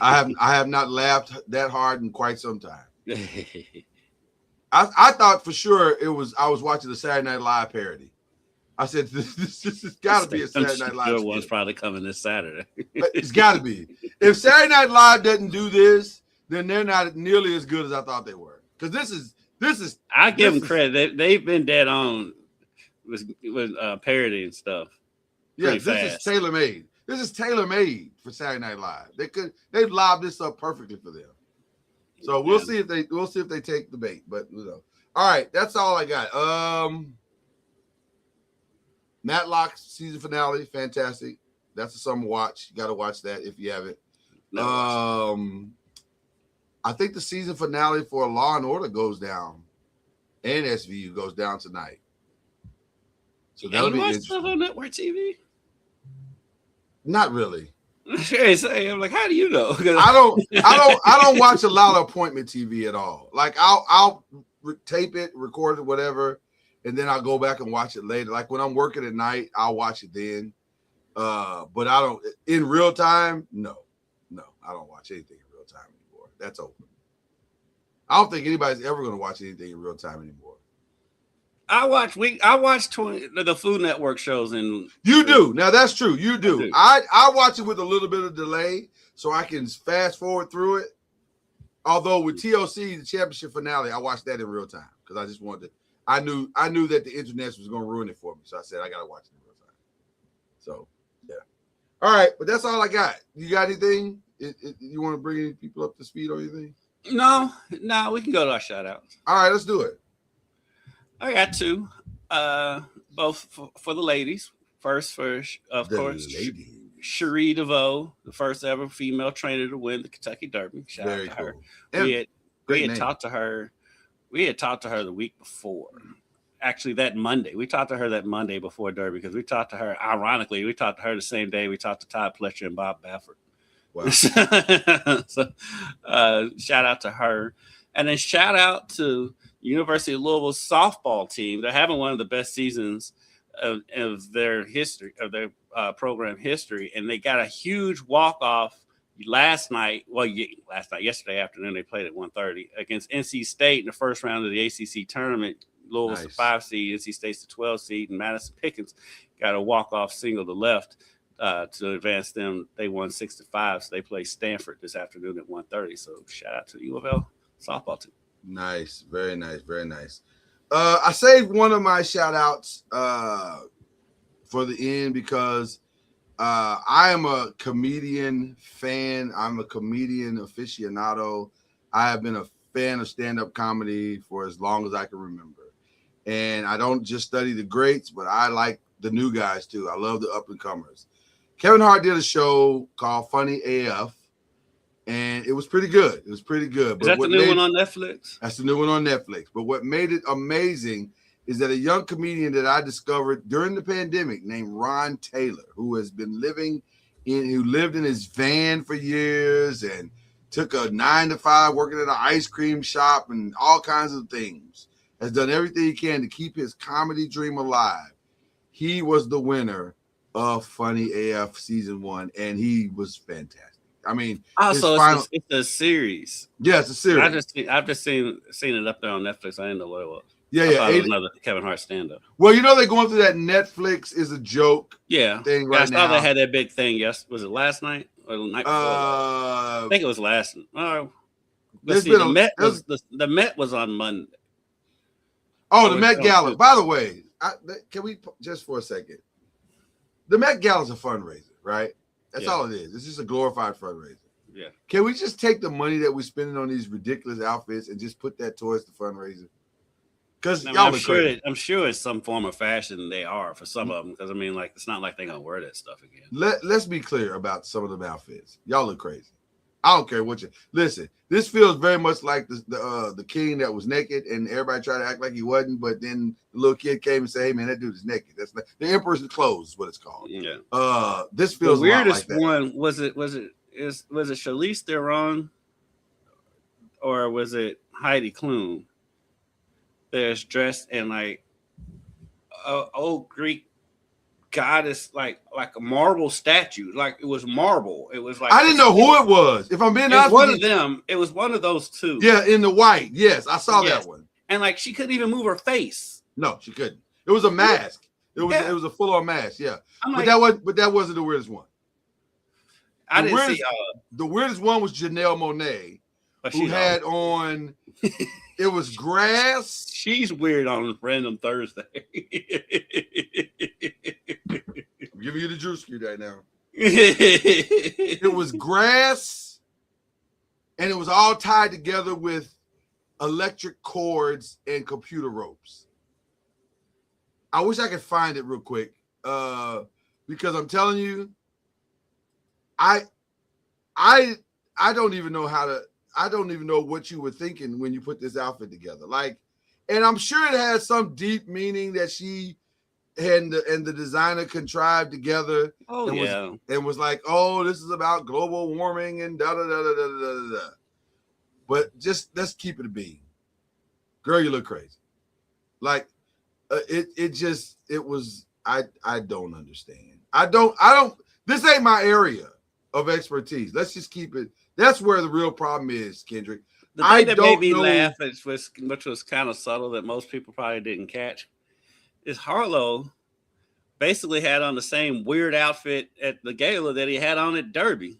I have not laughed that hard in quite some time. I thought for sure I was watching the Saturday Night Live parody. I said this has got to be a Saturday Night Live. Sure one's probably coming this Saturday. It's got to be. If Saturday Night Live doesn't do this, then they're not nearly as good as I thought they were. Because this is. I give them credit. They've been dead on with parody and stuff. Yeah, this is tailor made. This is tailor made for Saturday Night Live. They've lobbed this up perfectly for them. So we'll see if they take the bait. But all right, that's all I got. Matlock season finale, fantastic. That's a summer watch. You got to watch that if you haven't. I think the season finale for Law and Order goes down, and SVU goes down tonight. So that'll be interesting. Stuff on network TV? Not really. I'm like, how do you know? I don't watch a lot of appointment TV at all. Like I'll tape it, record it, whatever, and then I'll go back and watch it later. Like when I'm working at night, I'll watch it then. But I don't in real time. No, I don't watch anything in real time anymore. That's over. I don't think anybody's ever going to watch anything in real time anymore. I watch the Food Network shows, and you do. Now that's true. You do. I watch it with a little bit of delay so I can fast forward through it. Although with TOC, the championship finale, I watched that in real time because I just wanted to. I knew that the internet was going to ruin it for me, so I said I got to watch it in real time. So yeah. All right, but that's all I got. You got anything? You want to bring any people up to speed or anything? No, we can go to our shout outs. All right, let's do it. I got two, both for the ladies. First, of course, Cherie DeVoe, the first ever female trainer to win the Kentucky Derby. Shout out to her. We had talked to her. We had talked to her the week before. Actually, that Monday. We talked to her that Monday before Derby because we talked to her. Ironically, we talked to her the same day we talked to Todd Pletcher and Bob Baffert. Wow. So, shout out to her, and then shout out to University of Louisville's softball team. They're having one of the best seasons of their history, of their program history, and they got a huge walk-off yesterday afternoon. They played at 1:30 against NC State in the first round of the ACC tournament. Louisville's the 5 seed, NC State's the 12 seed, and Madison Pickens got a walk-off single to left to advance them. They won 6-5, so they play Stanford this afternoon at 1:30. So shout out to the U of L softball team. Nice, very nice, very nice. I saved one of my shout outs for the end because I am a comedian fan. I'm a comedian aficionado. I have been a fan of stand-up comedy for as long as I can remember. And I don't just study the greats, but I like the new guys too. I love the up-and-comers. Kevin Hart did a show called Funny AF. And it was pretty good. Is that the new one on Netflix? That's the new one on Netflix. But what made it amazing is that a young comedian that I discovered during the pandemic named Ron Taylor, who lived in his van for years and took a 9-to-5 working at an ice cream shop and all kinds of things, has done everything he can to keep his comedy dream alive. He was the winner of Funny AF season 1, and he was fantastic. I mean, it's a series. Yeah, it's a series. I've just seen it up there on Netflix. I didn't know what it was. Yeah. It was another Kevin Hart stand-up. Well, they're going through that Netflix is a joke. Thing right now. I saw they had that big thing. Yes, was it last night or the night before? I think it was last. The Met was on Monday. Oh, the Met Gala. By the way, can we just for a second? The Met Gala is a fundraiser, right? That's all it is. It's just a glorified fundraiser. Yeah. Can we just take the money that we're spending on these ridiculous outfits and just put that towards the fundraiser? Because I'm sure it's some form of fashion they are for some of them. Because it's not like they're gonna wear that stuff again. Let's be clear about some of them outfits. Y'all look crazy. I don't care what you listen. This feels very much like the king that was naked and everybody tried to act like he wasn't, but then the little kid came and said, "Hey man, that dude is naked." That's not, the Emperor's clothes is what it's called. Yeah. This feels the weirdest a lot like that. one was it Charlize Theron or was it Heidi Klum? There's dressed in like old Greek goddess, like a marble statue. Like it was marble. It was like I didn't know who it was. If I'm being honest, one of them. It was one of those two. Yeah, in the white. Yes, I saw that one. and like she couldn't even move her face. No, she couldn't. It was a mask. It was a full-on mask. Yeah, I'm but that wasn't the weirdest one. I didn't see. The weirdest one was Janelle Monáe, who had on. It was grass. She's weird on Random Thursday. I'm giving you the Drewski right now. It was grass, and it was all tied together with electric cords and computer ropes. I wish I could find it real quick, because I'm telling you, I don't even know I don't even know what you were thinking when you put this outfit together. Like, and I'm sure it has some deep meaning that she and the designer contrived together. Oh, and was like, oh, this is about global warming and da da da da da da da. But just let's keep it a bean. Girl, you look crazy. Like, it was. I don't understand. I don't. This ain't my area of expertise. Let's just keep it. That's where the real problem is, Kendrick. The thing that made me laugh, which was kind of subtle that most people probably didn't catch, is Harlow basically had on the same weird outfit at the gala that he had on at Derby.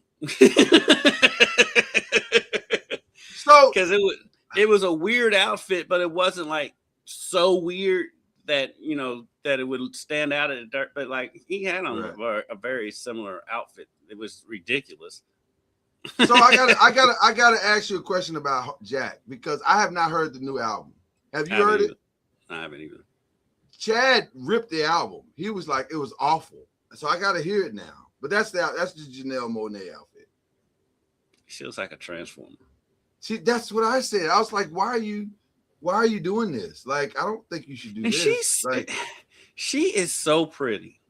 So, because it was a weird outfit, but it wasn't like so weird that that it would stand out at the Derby. But like he had on a very similar outfit. It was ridiculous. So I gotta ask you a question about Jack, because I have not heard the new album. Have you heard it? I haven't either. Chad ripped the album. He was like, it was awful. So I gotta hear it now. But that's the Janelle Monáe outfit. She looks like a transformer. See, that's what I said. I was like, why are you doing this? Like, I don't think you should do this. She is so pretty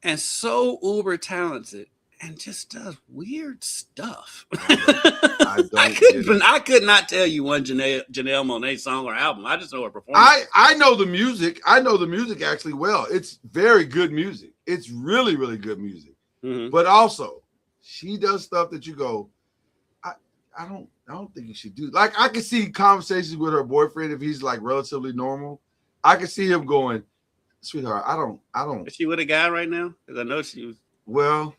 and so uber talented. And just does weird stuff. I could not tell you one Janelle Monáe song or album. I just know her performance. I know the music. I know the music actually well. It's very good music. It's really, really good music. Mm-hmm. But also, she does stuff that you go, I don't think you should do. Like, I could see conversations with her boyfriend if he's like relatively normal. I could see him going, sweetheart, I don't. Is she with a guy right now? Because I know she was. Well.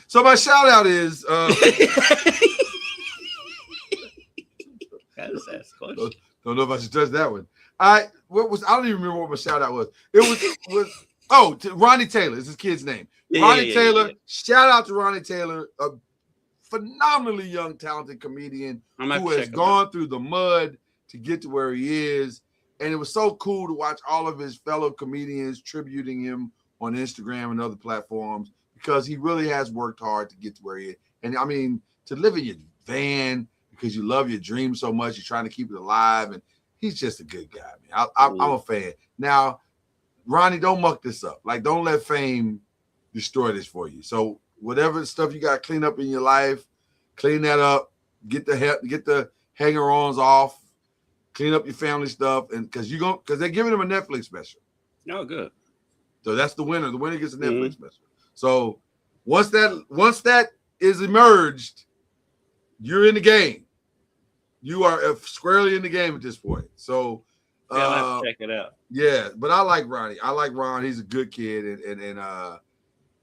So my shout out is don't know if I should touch that one. I don't even remember what my shout out was. It was to Ronnie Taylor is his kid's name. Ronnie Taylor. Yeah. Shout out to Ronnie Taylor, a phenomenally young, talented comedian who has gone through the mud to get to where he is. And it was so cool to watch all of his fellow comedians tributing him on Instagram and other platforms, because he really has worked hard to get to where he is. And I mean, to live in your van because you love your dream so much, you're trying to keep it alive. And he's just a good guy, man. I'm a fan. Now, Ronnie, don't muck this up. Like, don't let fame destroy this for you. So whatever stuff you got to clean up in your life, clean that up, get the hanger-ons off, clean up your family stuff. And because they're giving him a Netflix special. Oh, good. So that's the winner. The winner gets a Netflix special. So once that is emerged, you're in the game. You are squarely in the game at this point. So I'll have to check it out. Yeah, but I like Ronnie. I like Ron. He's a good kid, and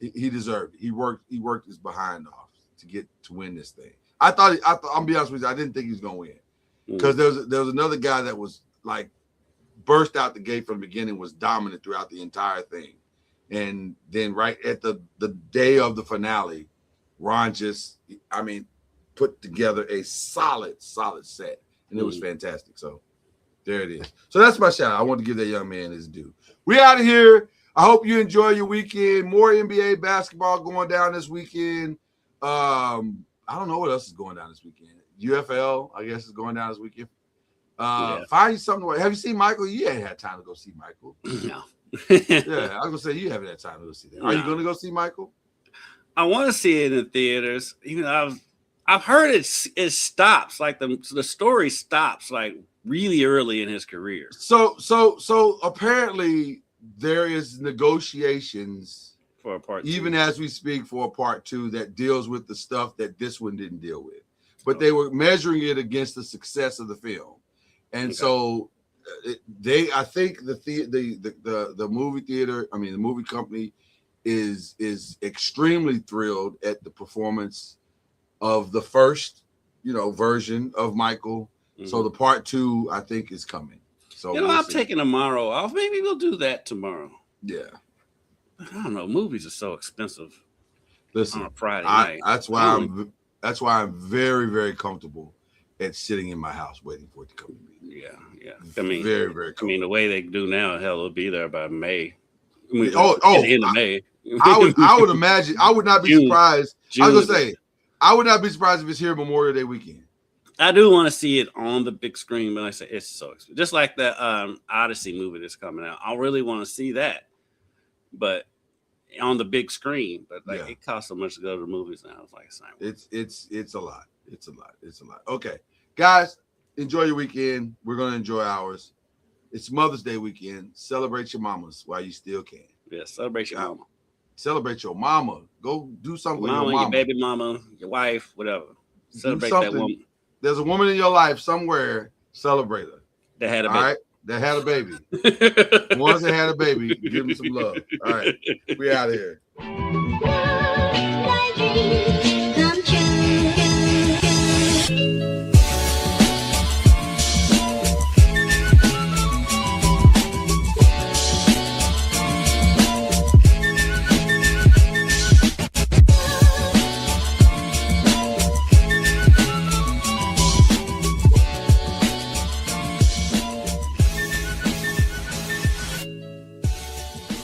he deserved it. He worked his behind off to win this thing. I'm gonna be honest with you, I didn't think he was gonna win, because there was another guy that was like burst out the gate from the beginning, was dominant throughout the entire thing. And then right at the day of the finale, Ron put together a solid set, and it was fantastic. So there it is. So that's my shout out. I want to give that young man his due. We out of here. I hope you enjoy your weekend. More NBA basketball going down this weekend. I don't know what else is going down this weekend. UFL, I guess, is going down this weekend. Find you something. Have you seen Michael? You ain't had time to go see Michael. No. Yeah, I was gonna say you haven't had time to go see that. Are you gonna go see Michael? I want to see it in the theaters. I've heard it stops, like the story stops like really early in his career. So apparently there is negotiations for a part 2. Even as we speak, for a part 2 that deals with the stuff that this one didn't deal with. But they were measuring it against the success of the film. And so I think the movie theater, the movie company is extremely thrilled at the performance of the first, version of Michael. Mm-hmm. So the part 2, I think, is coming. So I'm taking tomorrow off. Maybe we'll do that tomorrow. Yeah. I don't know. Movies are so expensive. Listen, on a Friday night. That's why I'm very, very comfortable at sitting in my house waiting for it to come to me. Yeah. Very, very comfortable. The way they do now, hell, it'll be there by May. At the end of May. I would imagine. I would not be surprised. I was gonna say, I would not be surprised if it's here Memorial Day weekend. I do want to see it on the big screen, but I say it's so expensive. Just like the Odyssey movie that's coming out. I really want to see that, but on the big screen. But it costs so much to go to the movies now. It's like it's a lot. It's a lot. Okay, guys, enjoy your weekend. We're gonna enjoy ours. It's Mother's Day weekend. Celebrate your mamas while you still can. Yeah, celebrate your mama. Celebrate your mama. Go do something with your mama. Your baby mama, your wife, whatever. Celebrate that woman. There's a woman in your life somewhere. Celebrate her. That had a baby. All right. That had a baby. The ones that had a baby, give them some love. All right. We out of here.